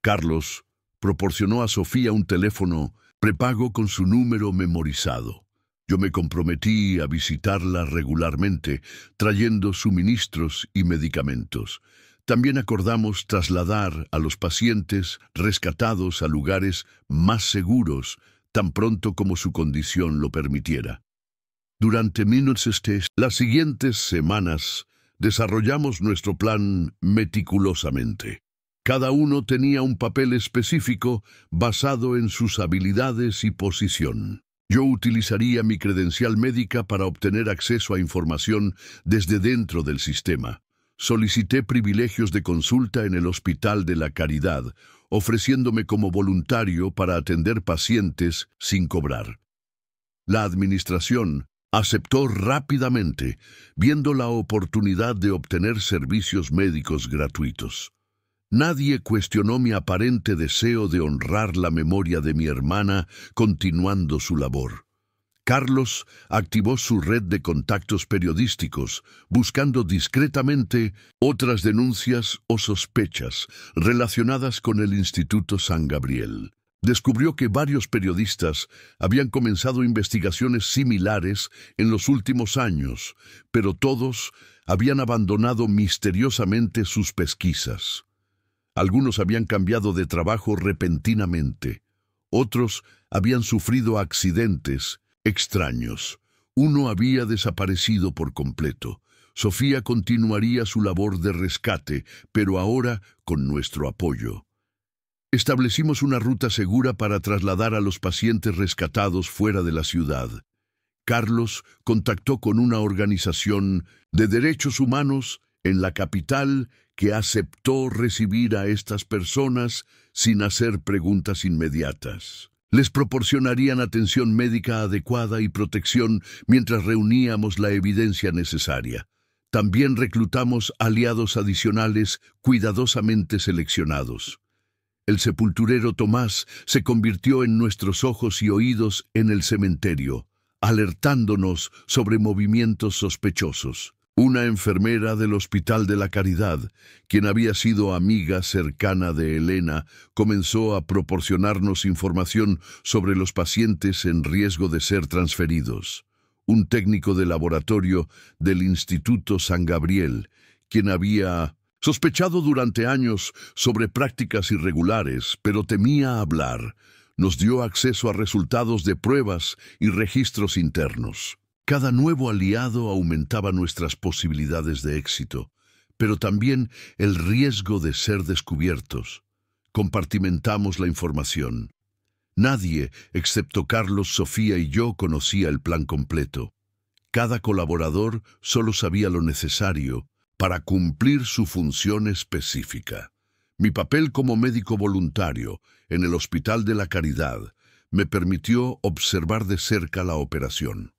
Carlos proporcionó a Sofía un teléfono prepago con su número memorizado. Yo me comprometí a visitarla regularmente, trayendo suministros y medicamentos. También acordamos trasladar a los pacientes rescatados a lugares más seguros, tan pronto como su condición lo permitiera. Durante las siguientes semanas, desarrollamos nuestro plan meticulosamente. Cada uno tenía un papel específico basado en sus habilidades y posición. Yo utilizaría mi credencial médica para obtener acceso a información desde dentro del sistema. Solicité privilegios de consulta en el Hospital de la Caridad, ofreciéndome como voluntario para atender pacientes sin cobrar. La administración aceptó rápidamente, viendo la oportunidad de obtener servicios médicos gratuitos. Nadie cuestionó mi aparente deseo de honrar la memoria de mi hermana continuando su labor. Carlos activó su red de contactos periodísticos, buscando discretamente otras denuncias o sospechas relacionadas con el Instituto San Gabriel. Descubrió que varios periodistas habían comenzado investigaciones similares en los últimos años, pero todos habían abandonado misteriosamente sus pesquisas. Algunos habían cambiado de trabajo repentinamente. Otros habían sufrido accidentes extraños. Uno había desaparecido por completo. Sofía continuaría su labor de rescate, pero ahora con nuestro apoyo. Establecimos una ruta segura para trasladar a los pacientes rescatados fuera de la ciudad. Carlos contactó con una organización de derechos humanos en la capital que aceptó recibir a estas personas sin hacer preguntas inmediatas. Les proporcionarían atención médica adecuada y protección mientras reuníamos la evidencia necesaria. También reclutamos aliados adicionales cuidadosamente seleccionados. El sepulturero Tomás se convirtió en nuestros ojos y oídos en el cementerio, alertándonos sobre movimientos sospechosos. Una enfermera del Hospital de la Caridad, quien había sido amiga cercana de Elena, comenzó a proporcionarnos información sobre los pacientes en riesgo de ser transferidos. Un técnico de laboratorio del Instituto San Gabriel, quien había Sospechado durante años sobre prácticas irregulares, pero temía hablar, nos dio acceso a resultados de pruebas y registros internos. Cada nuevo aliado aumentaba nuestras posibilidades de éxito, pero también el riesgo de ser descubiertos. Compartimentamos la información. Nadie, excepto Carlos, Sofía y yo, conocía el plan completo. Cada colaborador solo sabía lo necesario para cumplir su función específica. Mi papel como médico voluntario en el Hospital de la Caridad me permitió observar de cerca la operación.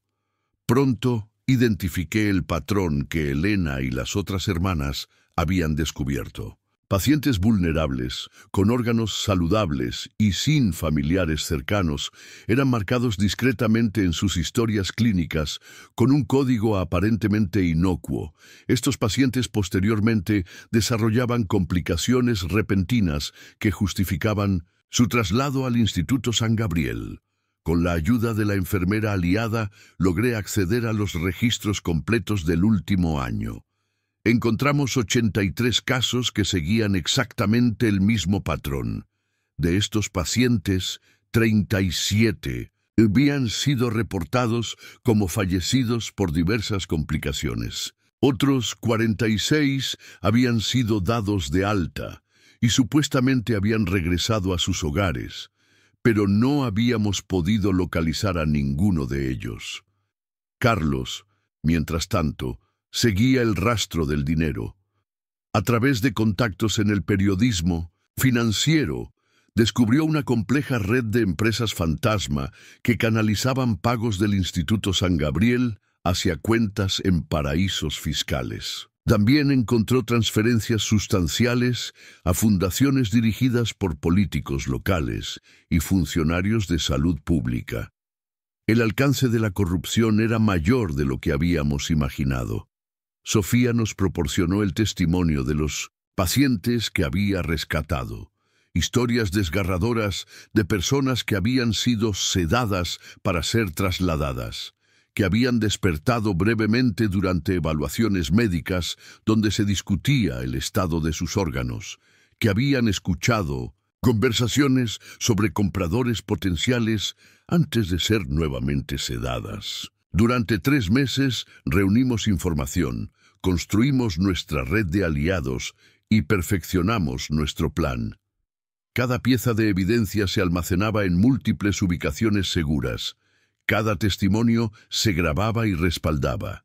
Pronto identifiqué el patrón que Elena y las otras hermanas habían descubierto. Pacientes vulnerables, con órganos saludables y sin familiares cercanos, eran marcados discretamente en sus historias clínicas con un código aparentemente inocuo. Estos pacientes posteriormente desarrollaban complicaciones repentinas que justificaban su traslado al Instituto San Gabriel. Con la ayuda de la enfermera aliada, logré acceder a los registros completos del último año. Encontramos 83 casos que seguían exactamente el mismo patrón. De estos pacientes, 37 habían sido reportados como fallecidos por diversas complicaciones. Otros 46 habían sido dados de alta y supuestamente habían regresado a sus hogares, pero no habíamos podido localizar a ninguno de ellos. Carlos, mientras tanto, seguía el rastro del dinero. A través de contactos en el periodismo financiero, descubrió una compleja red de empresas fantasma que canalizaban pagos del Instituto San Gabriel hacia cuentas en paraísos fiscales. También encontró transferencias sustanciales a fundaciones dirigidas por políticos locales y funcionarios de salud pública. El alcance de la corrupción era mayor de lo que habíamos imaginado. Sofía nos proporcionó el testimonio de los pacientes que había rescatado, historias desgarradoras de personas que habían sido sedadas para ser trasladadas, que habían despertado brevemente durante evaluaciones médicas donde se discutía el estado de sus órganos, que habían escuchado conversaciones sobre compradores potenciales antes de ser nuevamente sedadas. Durante 3 meses reunimos información, construimos nuestra red de aliados y perfeccionamos nuestro plan. Cada pieza de evidencia se almacenaba en múltiples ubicaciones seguras. Cada testimonio se grababa y respaldaba.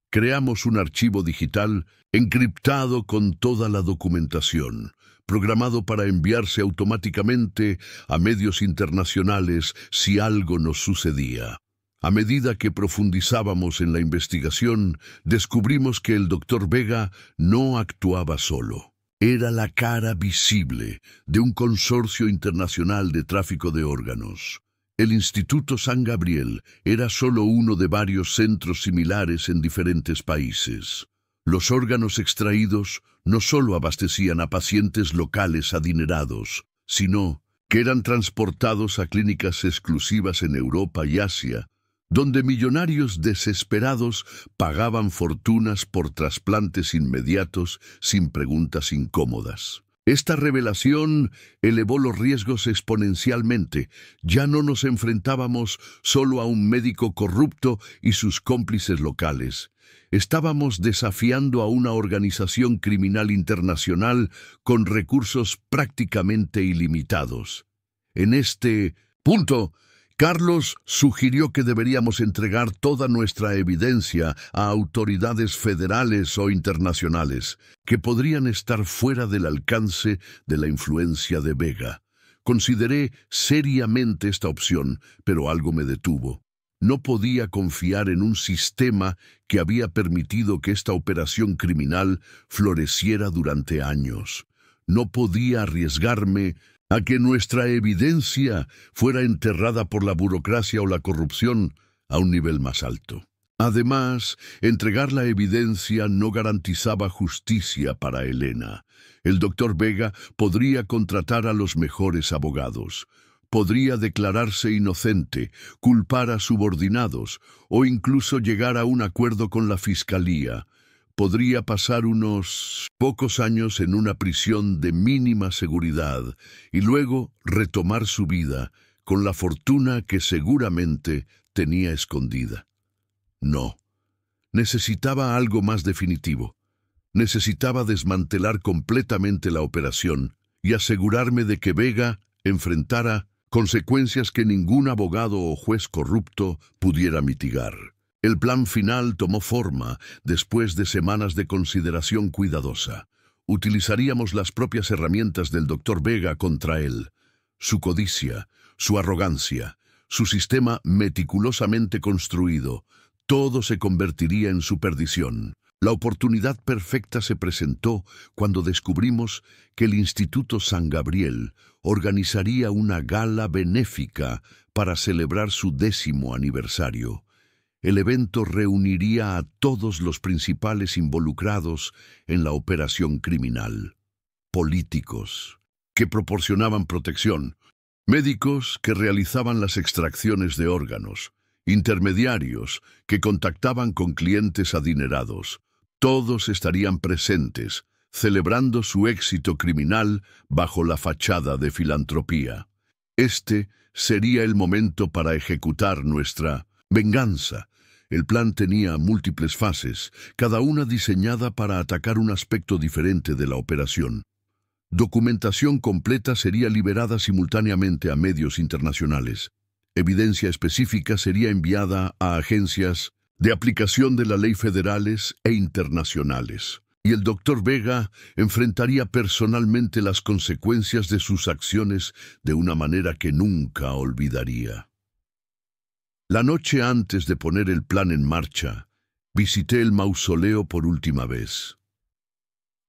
Creamos un archivo digital encriptado con toda la documentación, programado para enviarse automáticamente a medios internacionales si algo nos sucedía. A medida que profundizábamos en la investigación, descubrimos que el Dr. Vega no actuaba solo. Era la cara visible de un consorcio internacional de tráfico de órganos. El Instituto San Gabriel era solo uno de varios centros similares en diferentes países. Los órganos extraídos no solo abastecían a pacientes locales adinerados, sino que eran transportados a clínicas exclusivas en Europa y Asia, donde millonarios desesperados pagaban fortunas por trasplantes inmediatos sin preguntas incómodas. Esta revelación elevó los riesgos exponencialmente. Ya no nos enfrentábamos solo a un médico corrupto y sus cómplices locales. Estábamos desafiando a una organización criminal internacional con recursos prácticamente ilimitados. En este punto, Carlos sugirió que deberíamos entregar toda nuestra evidencia a autoridades federales o internacionales, que podrían estar fuera del alcance de la influencia de Vega. Consideré seriamente esta opción, pero algo me detuvo. No podía confiar en un sistema que había permitido que esta operación criminal floreciera durante años. No podía arriesgarme a que nuestra evidencia fuera enterrada por la burocracia o la corrupción a un nivel más alto. Además, entregar la evidencia no garantizaba justicia para Elena. El Dr. Vega podría contratar a los mejores abogados, podría declararse inocente, culpar a subordinados o incluso llegar a un acuerdo con la fiscalía. podría pasar unos pocos años en una prisión de mínima seguridad y luego retomar su vida con la fortuna que seguramente tenía escondida. No, necesitaba algo más definitivo. Necesitaba desmantelar completamente la operación y asegurarme de que Vega enfrentara consecuencias que ningún abogado o juez corrupto pudiera mitigar. El plan final tomó forma después de semanas de consideración cuidadosa. Utilizaríamos las propias herramientas del Dr. Vega contra él. Su codicia, su arrogancia, su sistema meticulosamente construido, todo se convertiría en su perdición. La oportunidad perfecta se presentó cuando descubrimos que el Instituto San Gabriel organizaría una gala benéfica para celebrar su 10º aniversario. El evento reuniría a todos los principales involucrados en la operación criminal. Políticos, que proporcionaban protección, médicos que realizaban las extracciones de órganos, intermediarios que contactaban con clientes adinerados. Todos estarían presentes, celebrando su éxito criminal bajo la fachada de filantropía. Este sería el momento para ejecutar nuestra venganza. El plan tenía múltiples fases, cada una diseñada para atacar un aspecto diferente de la operación. Documentación completa sería liberada simultáneamente a medios internacionales. Evidencia específica sería enviada a agencias de aplicación de la ley federales e internacionales. Y el Dr. Vega enfrentaría personalmente las consecuencias de sus acciones de una manera que nunca olvidaría. La noche antes de poner el plan en marcha, visité el mausoleo por última vez.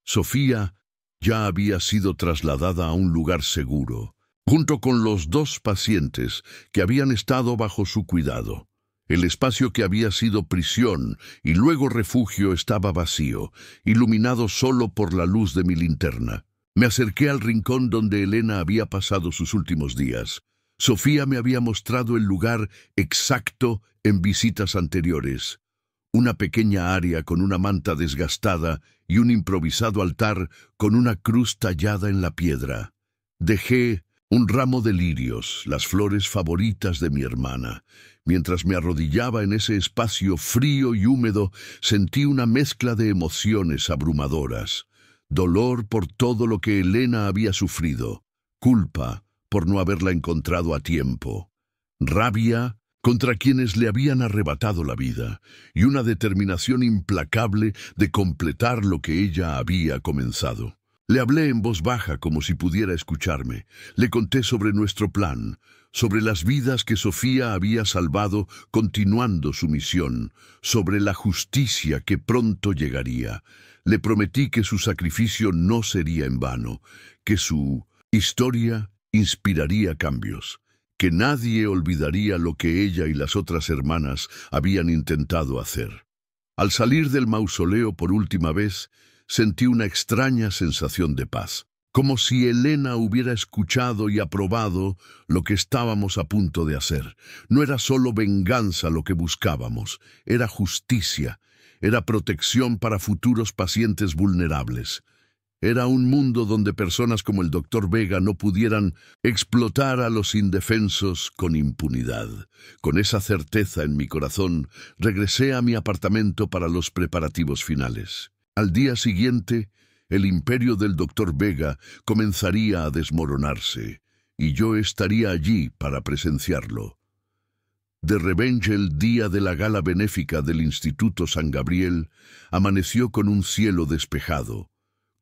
Sofía ya había sido trasladada a un lugar seguro, junto con los 2 pacientes que habían estado bajo su cuidado. El espacio que había sido prisión y luego refugio estaba vacío, iluminado solo por la luz de mi linterna. Me acerqué al rincón donde Elena había pasado sus últimos días. Sofía me había mostrado el lugar exacto en visitas anteriores. Una pequeña área con una manta desgastada y un improvisado altar con una cruz tallada en la piedra. Dejé un ramo de lirios, las flores favoritas de mi hermana. Mientras me arrodillaba en ese espacio frío y húmedo, sentí una mezcla de emociones abrumadoras. Dolor por todo lo que Elena había sufrido. Culpa por no haberla encontrado a tiempo. Rabia contra quienes le habían arrebatado la vida. Y una determinación implacable de completar lo que ella había comenzado. Le hablé en voz baja como si pudiera escucharme. Le conté sobre nuestro plan, sobre las vidas que Sofía había salvado continuando su misión, sobre la justicia que pronto llegaría. Le prometí que su sacrificio no sería en vano, que su historia inspiraría cambios, que nadie olvidaría lo que ella y las otras hermanas habían intentado hacer. Al salir del mausoleo por última vez, sentí una extraña sensación de paz, como si Elena hubiera escuchado y aprobado lo que estábamos a punto de hacer. No era solo venganza lo que buscábamos, era justicia, era protección para futuros pacientes vulnerables. Era un mundo donde personas como el Dr. Vega no pudieran explotar a los indefensos con impunidad. Con esa certeza en mi corazón, regresé a mi apartamento para los preparativos finales. Al día siguiente, el imperio del Dr. Vega comenzaría a desmoronarse, y yo estaría allí para presenciarlo. De repente, el día de la gala benéfica del Instituto San Gabriel amaneció con un cielo despejado,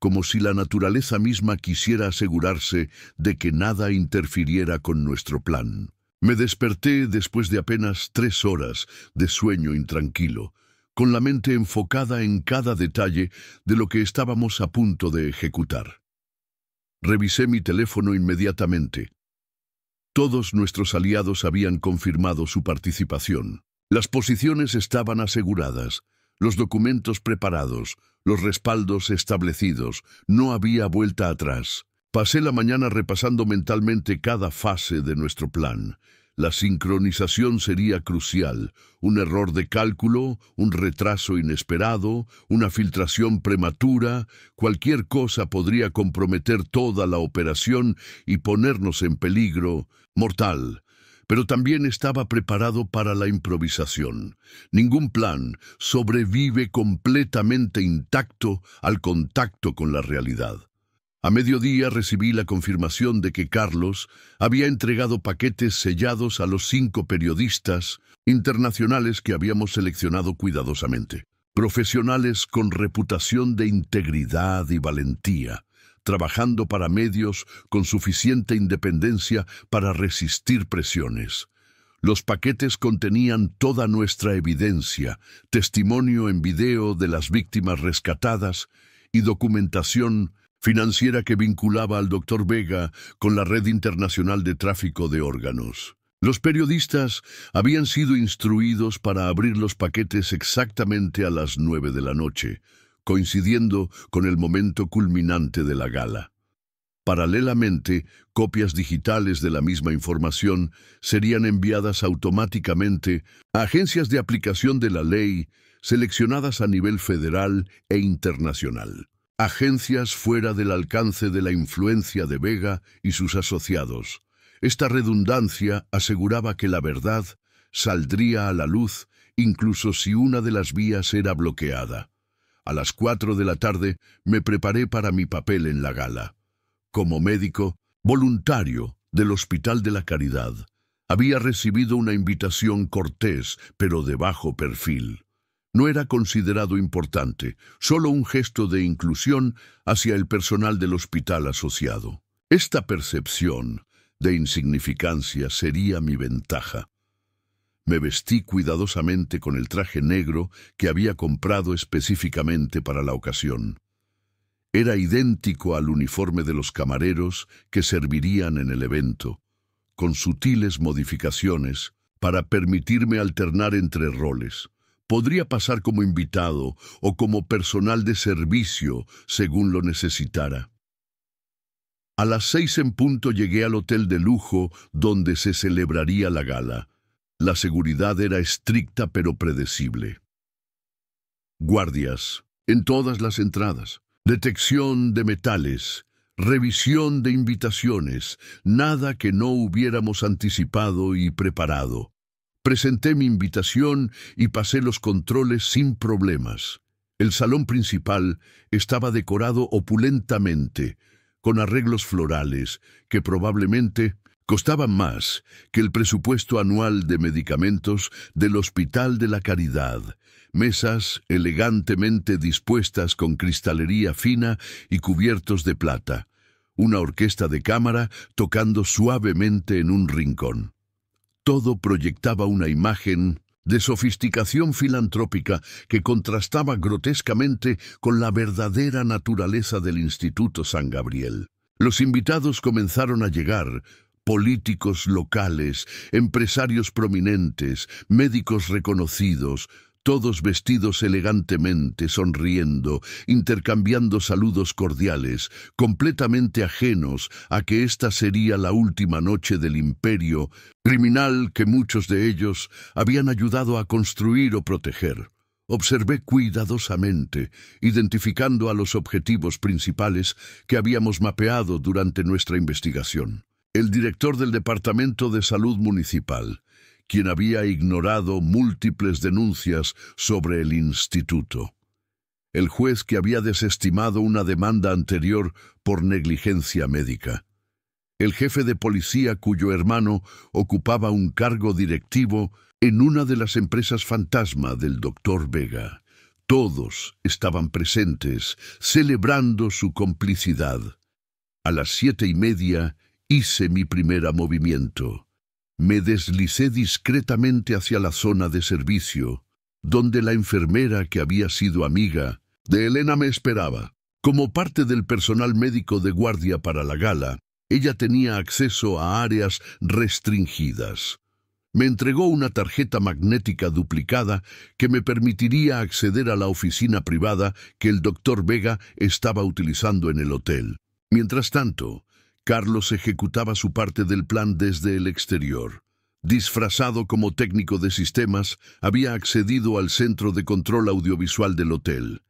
como si la naturaleza misma quisiera asegurarse de que nada interfiriera con nuestro plan. Me desperté después de apenas 3 horas de sueño intranquilo, con la mente enfocada en cada detalle de lo que estábamos a punto de ejecutar. Revisé mi teléfono inmediatamente. Todos nuestros aliados habían confirmado su participación. Las posiciones estaban aseguradas, los documentos preparados, los respaldos establecidos. No había vuelta atrás. Pasé la mañana repasando mentalmente cada fase de nuestro plan. La sincronización sería crucial. Un error de cálculo, un retraso inesperado, una filtración prematura, cualquier cosa podría comprometer toda la operación y ponernos en peligro mortal. Pero también estaba preparado para la improvisación. Ningún plan sobrevive completamente intacto al contacto con la realidad. A mediodía recibí la confirmación de que Carlos había entregado paquetes sellados a los 5 periodistas internacionales que habíamos seleccionado cuidadosamente. Profesionales con reputación de integridad y valentía, trabajando para medios con suficiente independencia para resistir presiones. Los paquetes contenían toda nuestra evidencia, testimonio en video de las víctimas rescatadas y documentación financiera que vinculaba al Dr. Vega con la Red Internacional de Tráfico de Órganos. Los periodistas habían sido instruidos para abrir los paquetes exactamente a las 9 de la noche, coincidiendo con el momento culminante de la gala. Paralelamente, copias digitales de la misma información serían enviadas automáticamente a agencias de aplicación de la ley seleccionadas a nivel federal e internacional. Agencias fuera del alcance de la influencia de Vega y sus asociados. Esta redundancia aseguraba que la verdad saldría a la luz incluso si una de las vías era bloqueada. A las 4 de la tarde me preparé para mi papel en la gala. Como médico voluntario del Hospital de la Caridad, había recibido una invitación cortés, pero de bajo perfil. No era considerado importante, solo un gesto de inclusión hacia el personal del hospital asociado. Esta percepción de insignificancia sería mi ventaja. Me vestí cuidadosamente con el traje negro que había comprado específicamente para la ocasión. Era idéntico al uniforme de los camareros que servirían en el evento, con sutiles modificaciones para permitirme alternar entre roles. Podría pasar como invitado o como personal de servicio, según lo necesitara. A las 6 en punto llegué al hotel de lujo donde se celebraría la gala. La seguridad era estricta pero predecible. Guardias en todas las entradas, detección de metales, revisión de invitaciones, nada que no hubiéramos anticipado y preparado. Presenté mi invitación y pasé los controles sin problemas. El salón principal estaba decorado opulentamente, con arreglos florales que probablemente costaban más que el presupuesto anual de medicamentos del Hospital de la Caridad. Mesas elegantemente dispuestas con cristalería fina y cubiertos de plata. Una orquesta de cámara tocando suavemente en un rincón. Todo proyectaba una imagen de sofisticación filantrópica que contrastaba grotescamente con la verdadera naturaleza del Instituto San Gabriel. Los invitados comenzaron a llegar, políticos locales, empresarios prominentes, médicos reconocidos, todos vestidos elegantemente, sonriendo, intercambiando saludos cordiales, completamente ajenos a que esta sería la última noche del imperio criminal que muchos de ellos habían ayudado a construir o proteger. Observé cuidadosamente, identificando a los objetivos principales que habíamos mapeado durante nuestra investigación. El director del Departamento de Salud Municipal, quien había ignorado múltiples denuncias sobre el instituto. El juez que había desestimado una demanda anterior por negligencia médica. El jefe de policía cuyo hermano ocupaba un cargo directivo en una de las empresas fantasma del Dr. Vega. Todos estaban presentes, celebrando su complicidad. A las 7:30 hice mi primer movimiento. Me deslicé discretamente hacia la zona de servicio, donde la enfermera que había sido amiga de Elena me esperaba. Como parte del personal médico de guardia para la gala, ella tenía acceso a áreas restringidas. Me entregó una tarjeta magnética duplicada que me permitiría acceder a la oficina privada que el Dr. Vega estaba utilizando en el hotel. Mientras tanto, Carlos ejecutaba su parte del plan desde el exterior. disfrazado como técnico de sistemas, había accedido al centro de control audiovisual del hotel.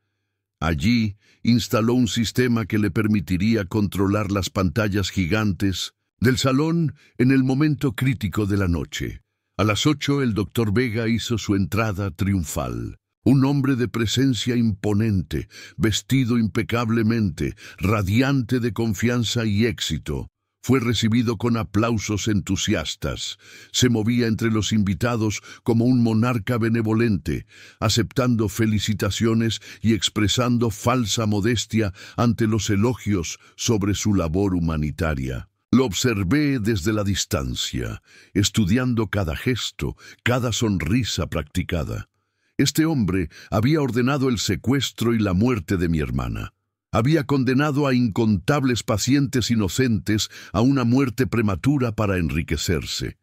Allí instaló un sistema que le permitiría controlar las pantallas gigantes del salón en el momento crítico de la noche. A las 8 el doctor Vega hizo su entrada triunfal. Un hombre de presencia imponente, vestido impecablemente, radiante de confianza y éxito. Fue recibido con aplausos entusiastas. Se movía entre los invitados como un monarca benevolente, aceptando felicitaciones y expresando falsa modestia ante los elogios sobre su labor humanitaria. Lo observé desde la distancia, estudiando cada gesto, cada sonrisa practicada. Este hombre había ordenado el secuestro y la muerte de mi hermana. Había condenado a incontables pacientes inocentes a una muerte prematura para enriquecerse.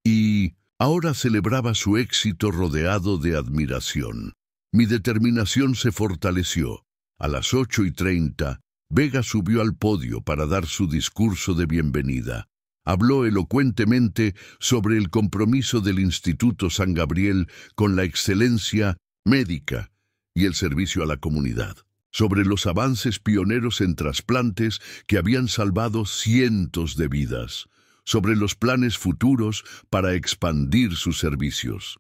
Y ahora celebraba su éxito rodeado de admiración. Mi determinación se fortaleció. A las 8:30, Vega subió al podio para dar su discurso de bienvenida. Habló elocuentemente sobre el compromiso del Instituto San Gabriel con la excelencia médica y el servicio a la comunidad, sobre los avances pioneros en trasplantes que habían salvado cientos de vidas, sobre los planes futuros para expandir sus servicios.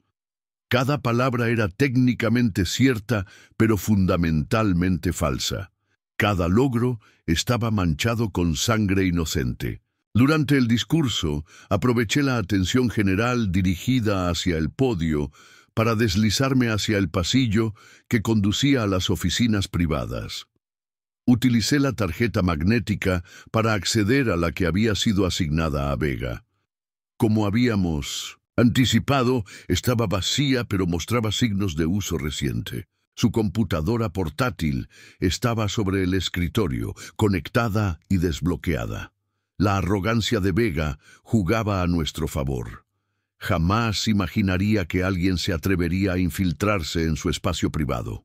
Cada palabra era técnicamente cierta, pero fundamentalmente falsa. Cada logro estaba manchado con sangre inocente. Durante el discurso, aproveché la atención general dirigida hacia el podio para deslizarme hacia el pasillo que conducía a las oficinas privadas. Utilicé la tarjeta magnética para acceder a la que había sido asignada a Vega. Como habíamos anticipado, estaba vacía pero mostraba signos de uso reciente. Su computadora portátil estaba sobre el escritorio, conectada y desbloqueada. La arrogancia de Vega jugaba a nuestro favor. Jamás imaginaría que alguien se atrevería a infiltrarse en su espacio privado.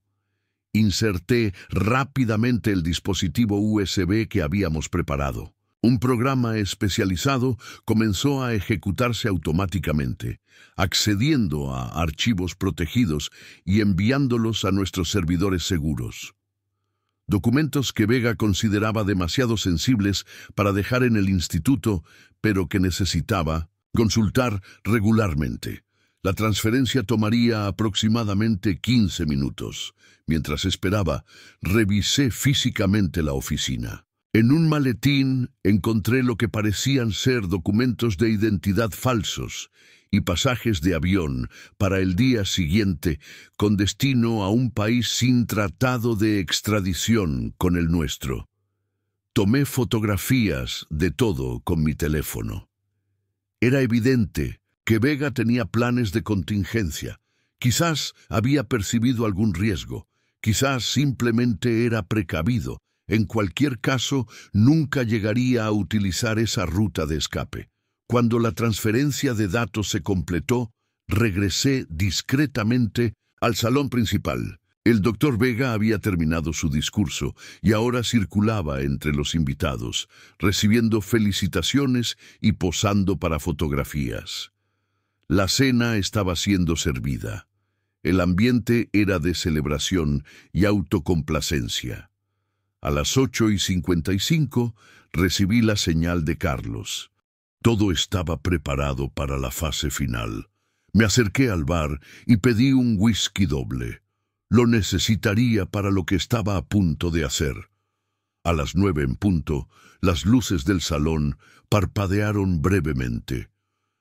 Inserté rápidamente el dispositivo USB que habíamos preparado. Un programa especializado comenzó a ejecutarse automáticamente, accediendo a archivos protegidos y enviándolos a nuestros servidores seguros. Documentos que Vega consideraba demasiado sensibles para dejar en el instituto, pero que necesitaba consultar regularmente. La transferencia tomaría aproximadamente 15 minutos. Mientras esperaba, revisé físicamente la oficina. En un maletín encontré lo que parecían ser documentos de identidad falsos y pasajes de avión para el día siguiente con destino a un país sin tratado de extradición con el nuestro. Tomé fotografías de todo con mi teléfono. Era evidente que Vega tenía planes de contingencia. Quizás había percibido algún riesgo, quizás simplemente era precavido. En cualquier caso, nunca llegaría a utilizar esa ruta de escape. Cuando la transferencia de datos se completó, regresé discretamente al salón principal. El doctor Vega había terminado su discurso y ahora circulaba entre los invitados, recibiendo felicitaciones y posando para fotografías. La cena estaba siendo servida. El ambiente era de celebración y autocomplacencia. A las 8:55 recibí la señal de Carlos. Todo estaba preparado para la fase final. Me acerqué al bar y pedí un whisky doble. Lo necesitaría para lo que estaba a punto de hacer. A las 9 en punto, las luces del salón parpadearon brevemente.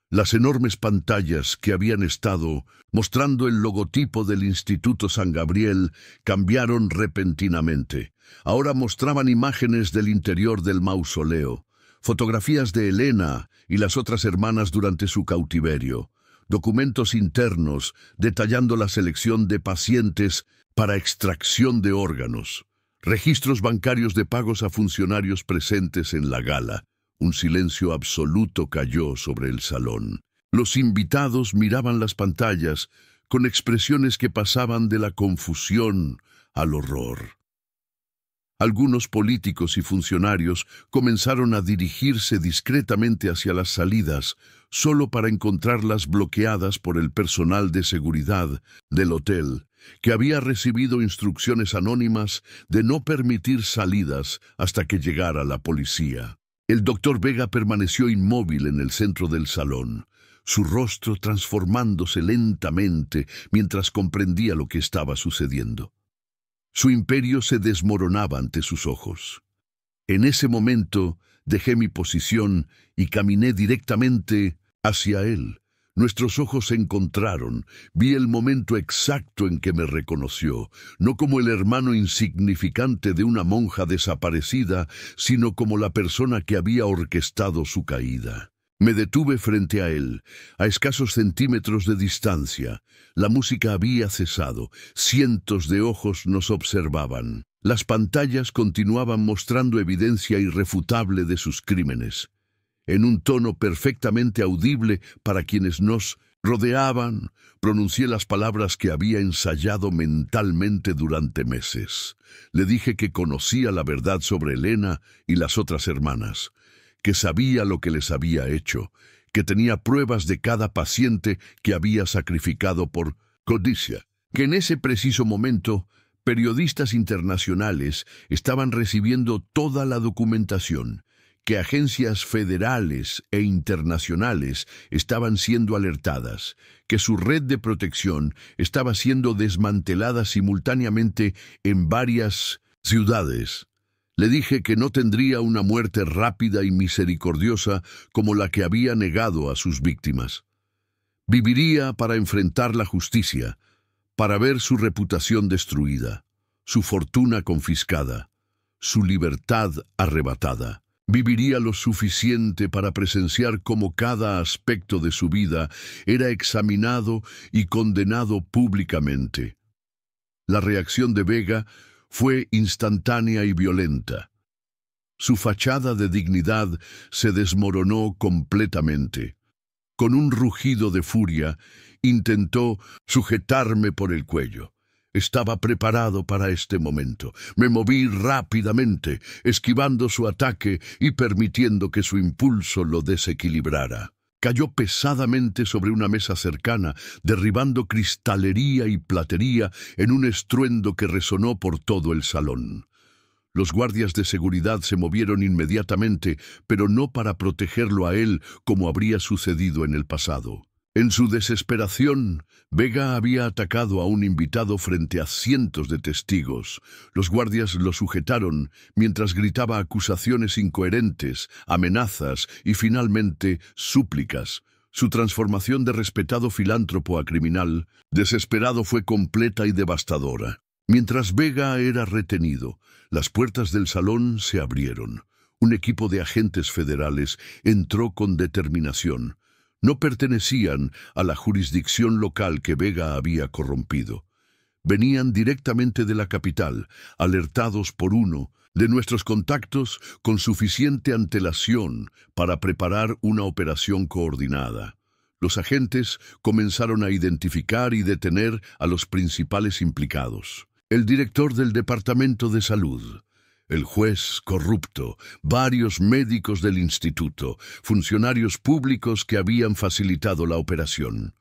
Las enormes pantallas que habían estado mostrando el logotipo del Instituto San Gabriel cambiaron repentinamente. Ahora mostraban imágenes del interior del mausoleo, fotografías de Elena y las otras hermanas durante su cautiverio, documentos internos detallando la selección de pacientes para extracción de órganos, registros bancarios de pagos a funcionarios presentes en la gala. Un silencio absoluto cayó sobre el salón. Los invitados miraban las pantallas con expresiones que pasaban de la confusión al horror. Algunos políticos y funcionarios comenzaron a dirigirse discretamente hacia las salidas, solo para encontrarlas bloqueadas por el personal de seguridad del hotel, que había recibido instrucciones anónimas de no permitir salidas hasta que llegara la policía. El doctor Vega permaneció inmóvil en el centro del salón, su rostro transformándose lentamente mientras comprendía lo que estaba sucediendo. Su imperio se desmoronaba ante sus ojos. En ese momento dejé mi posición y caminé directamente hacia él. Nuestros ojos se encontraron. Vi el momento exacto en que me reconoció, no como el hermano insignificante de una monja desaparecida, sino como la persona que había orquestado su caída. Me detuve frente a él, a escasos centímetros de distancia. La música había cesado. Cientos de ojos nos observaban. Las pantallas continuaban mostrando evidencia irrefutable de sus crímenes. En un tono perfectamente audible para quienes nos rodeaban, pronuncié las palabras que había ensayado mentalmente durante meses. Le dije que conocía la verdad sobre Elena y las otras hermanas, que sabía lo que les había hecho, que tenía pruebas de cada paciente que había sacrificado por codicia, que en ese preciso momento periodistas internacionales estaban recibiendo toda la documentación, que agencias federales e internacionales estaban siendo alertadas, que su red de protección estaba siendo desmantelada simultáneamente en varias ciudades. Le dije que no tendría una muerte rápida y misericordiosa como la que había negado a sus víctimas. Viviría para enfrentar la justicia, para ver su reputación destruida, su fortuna confiscada, su libertad arrebatada. Viviría lo suficiente para presenciar cómo cada aspecto de su vida era examinado y condenado públicamente. La reacción de Vega fue instantánea y violenta. Su fachada de dignidad se desmoronó completamente. Con un rugido de furia, intentó sujetarme por el cuello. Estaba preparado para este momento. Me moví rápidamente, esquivando su ataque y permitiendo que su impulso lo desequilibrara. Cayó pesadamente sobre una mesa cercana, derribando cristalería y platería en un estruendo que resonó por todo el salón. Los guardias de seguridad se movieron inmediatamente, pero no para protegerlo a él como habría sucedido en el pasado. En su desesperación, Vega había atacado a un invitado frente a cientos de testigos. Los guardias lo sujetaron mientras gritaba acusaciones incoherentes, amenazas y finalmente súplicas. Su transformación de respetado filántropo a criminal, desesperado, fue completa y devastadora. Mientras Vega era retenido, las puertas del salón se abrieron. Un equipo de agentes federales entró con determinación. No pertenecían a la jurisdicción local que Vega había corrompido. Venían directamente de la capital, alertados por uno de nuestros contactos con suficiente antelación para preparar una operación coordinada. Los agentes comenzaron a identificar y detener a los principales implicados. El director del Departamento de Salud, el juez corrupto, varios médicos del instituto, funcionarios públicos que habían facilitado la operación.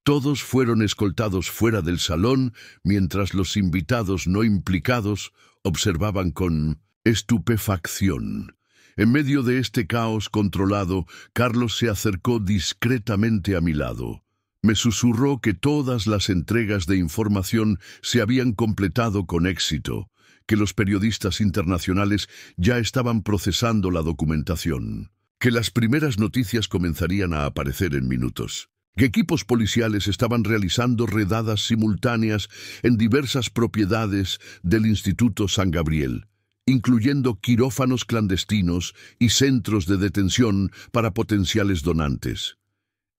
Todos fueron escoltados fuera del salón mientras los invitados no implicados observaban con estupefacción. En medio de este caos controlado, Carlos se acercó discretamente a mi lado. Me susurró que todas las entregas de información se habían completado con éxito, que los periodistas internacionales ya estaban procesando la documentación, que las primeras noticias comenzarían a aparecer en minutos, que equipos policiales estaban realizando redadas simultáneas en diversas propiedades del Instituto San Gabriel, incluyendo quirófanos clandestinos y centros de detención para potenciales donantes.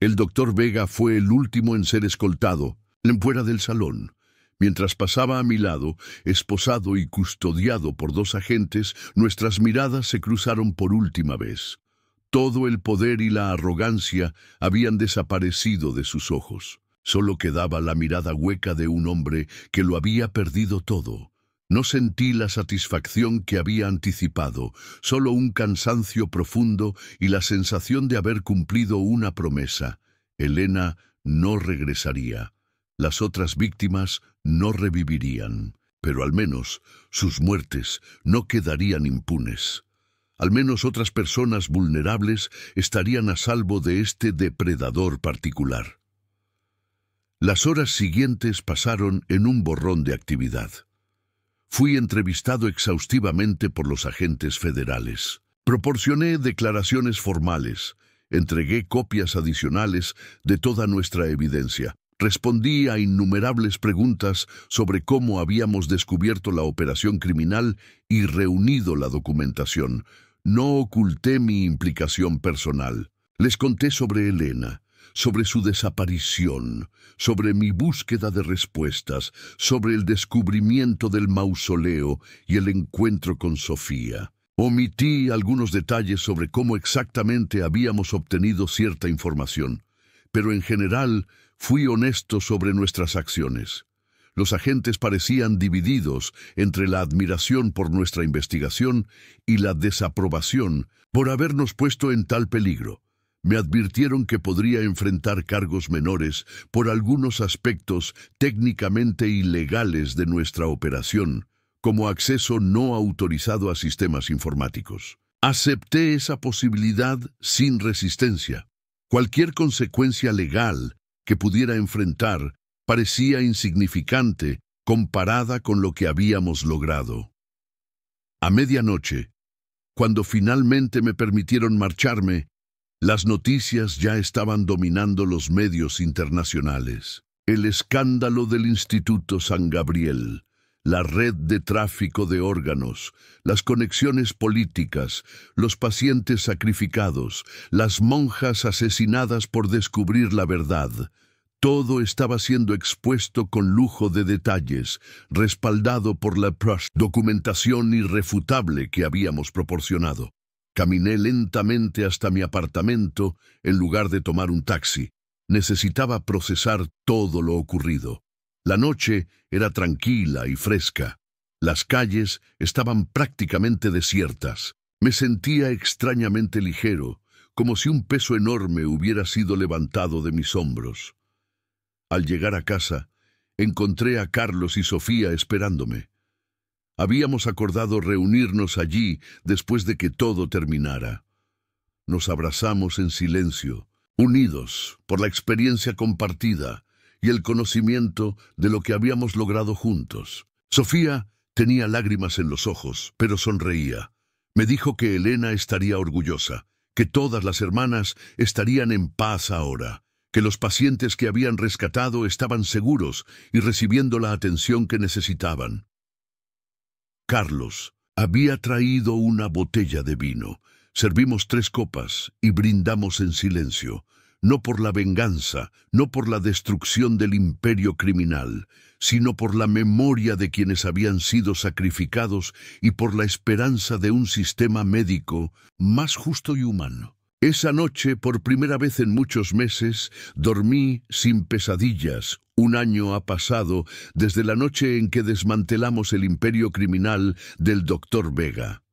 El doctor Vega fue el último en ser escoltado, fuera del salón. Mientras pasaba a mi lado, esposado y custodiado por dos agentes, nuestras miradas se cruzaron por última vez. Todo el poder y la arrogancia habían desaparecido de sus ojos. Solo quedaba la mirada hueca de un hombre que lo había perdido todo. No sentí la satisfacción que había anticipado, solo un cansancio profundo y la sensación de haber cumplido una promesa. Elena no regresaría. Las otras víctimas no revivirían, pero al menos sus muertes no quedarían impunes. Al menos otras personas vulnerables estarían a salvo de este depredador particular. Las horas siguientes pasaron en un borrón de actividad. Fui entrevistado exhaustivamente por los agentes federales. Proporcioné declaraciones formales, entregué copias adicionales de toda nuestra evidencia. Respondí a innumerables preguntas sobre cómo habíamos descubierto la operación criminal y reunido la documentación. No oculté mi implicación personal. Les conté sobre Elena, sobre su desaparición, sobre mi búsqueda de respuestas, sobre el descubrimiento del mausoleo y el encuentro con Sofía. Omití algunos detalles sobre cómo exactamente habíamos obtenido cierta información, pero en general fui honesto sobre nuestras acciones. Los agentes parecían divididos entre la admiración por nuestra investigación y la desaprobación por habernos puesto en tal peligro. Me advirtieron que podría enfrentar cargos menores por algunos aspectos técnicamente ilegales de nuestra operación, como acceso no autorizado a sistemas informáticos. Acepté esa posibilidad sin resistencia. Cualquier consecuencia legal que pudiera enfrentar parecía insignificante comparada con lo que habíamos logrado. A medianoche, cuando finalmente me permitieron marcharme, las noticias ya estaban dominando los medios internacionales. El escándalo del Instituto San Gabriel, la red de tráfico de órganos, las conexiones políticas, los pacientes sacrificados, las monjas asesinadas por descubrir la verdad. Todo estaba siendo expuesto con lujo de detalles, respaldado por la documentación irrefutable que habíamos proporcionado. Caminé lentamente hasta mi apartamento en lugar de tomar un taxi. Necesitaba procesar todo lo ocurrido. La noche era tranquila y fresca. Las calles estaban prácticamente desiertas. Me sentía extrañamente ligero, como si un peso enorme hubiera sido levantado de mis hombros. Al llegar a casa, encontré a Carlos y Sofía esperándome. Habíamos acordado reunirnos allí después de que todo terminara. Nos abrazamos en silencio, unidos por la experiencia compartida y el conocimiento de lo que habíamos logrado juntos. Sofía tenía lágrimas en los ojos, pero sonreía. Me dijo que Elena estaría orgullosa, que todas las hermanas estarían en paz ahora, que los pacientes que habían rescatado estaban seguros y recibiendo la atención que necesitaban. Carlos había traído una botella de vino. Servimos 3 copas y brindamos en silencio, no por la venganza, no por la destrucción del imperio criminal, sino por la memoria de quienes habían sido sacrificados y por la esperanza de un sistema médico más justo y humano. Esa noche, por primera vez en muchos meses, dormí sin pesadillas. 1 año ha pasado desde la noche en que desmantelamos el imperio criminal del Dr. Vega.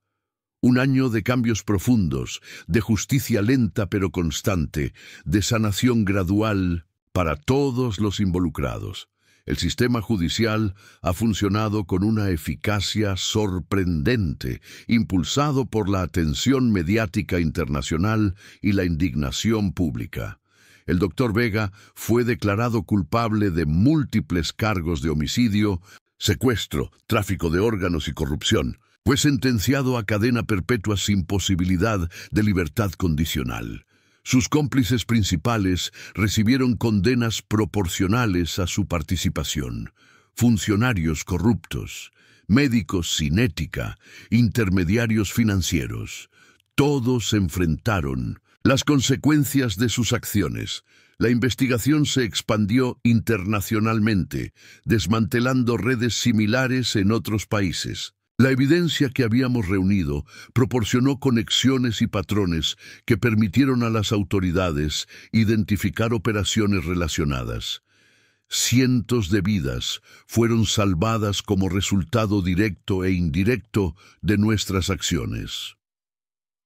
1 año de cambios profundos, de justicia lenta pero constante, de sanación gradual para todos los involucrados. El sistema judicial ha funcionado con una eficacia sorprendente, impulsado por la atención mediática internacional y la indignación pública. El Dr. Vega fue declarado culpable de múltiples cargos de homicidio, secuestro, tráfico de órganos y corrupción. Fue sentenciado a cadena perpetua sin posibilidad de libertad condicional. Sus cómplices principales recibieron condenas proporcionales a su participación. Funcionarios corruptos, médicos sin ética, intermediarios financieros. Todos enfrentaron las consecuencias de sus acciones. La investigación se expandió internacionalmente, desmantelando redes similares en otros países. La evidencia que habíamos reunido proporcionó conexiones y patrones que permitieron a las autoridades identificar operaciones relacionadas. Cientos de vidas fueron salvadas como resultado directo e indirecto de nuestras acciones.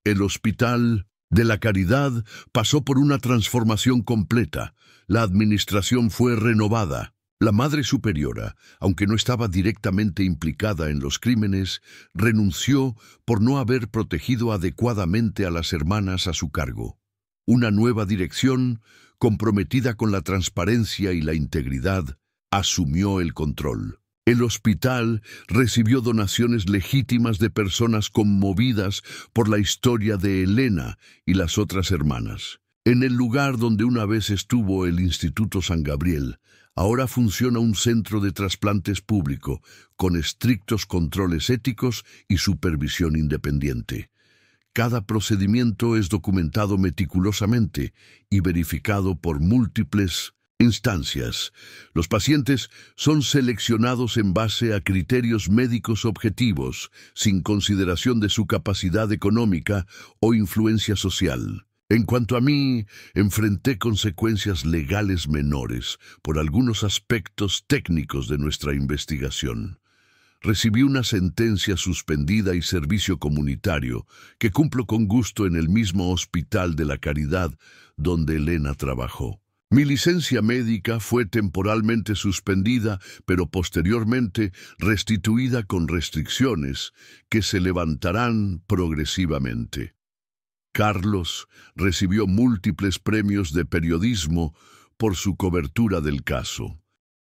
El Hospital de la Caridad pasó por una transformación completa. La administración fue renovada. La Madre Superiora, aunque no estaba directamente implicada en los crímenes, renunció por no haber protegido adecuadamente a las hermanas a su cargo. Una nueva dirección, comprometida con la transparencia y la integridad, asumió el control. El hospital recibió donaciones legítimas de personas conmovidas por la historia de Elena y las otras hermanas. En el lugar donde una vez estuvo el Instituto San Gabriel, ahora funciona un centro de trasplantes público, con estrictos controles éticos y supervisión independiente. Cada procedimiento es documentado meticulosamente y verificado por múltiples instancias. Los pacientes son seleccionados en base a criterios médicos objetivos, sin consideración de su capacidad económica o influencia social. En cuanto a mí, enfrenté consecuencias legales menores por algunos aspectos técnicos de nuestra investigación. Recibí una sentencia suspendida y servicio comunitario que cumplo con gusto en el mismo Hospital de la Caridad donde Elena trabajó. Mi licencia médica fue temporalmente suspendida, pero posteriormente restituida con restricciones que se levantarán progresivamente. Carlos recibió múltiples premios de periodismo por su cobertura del caso.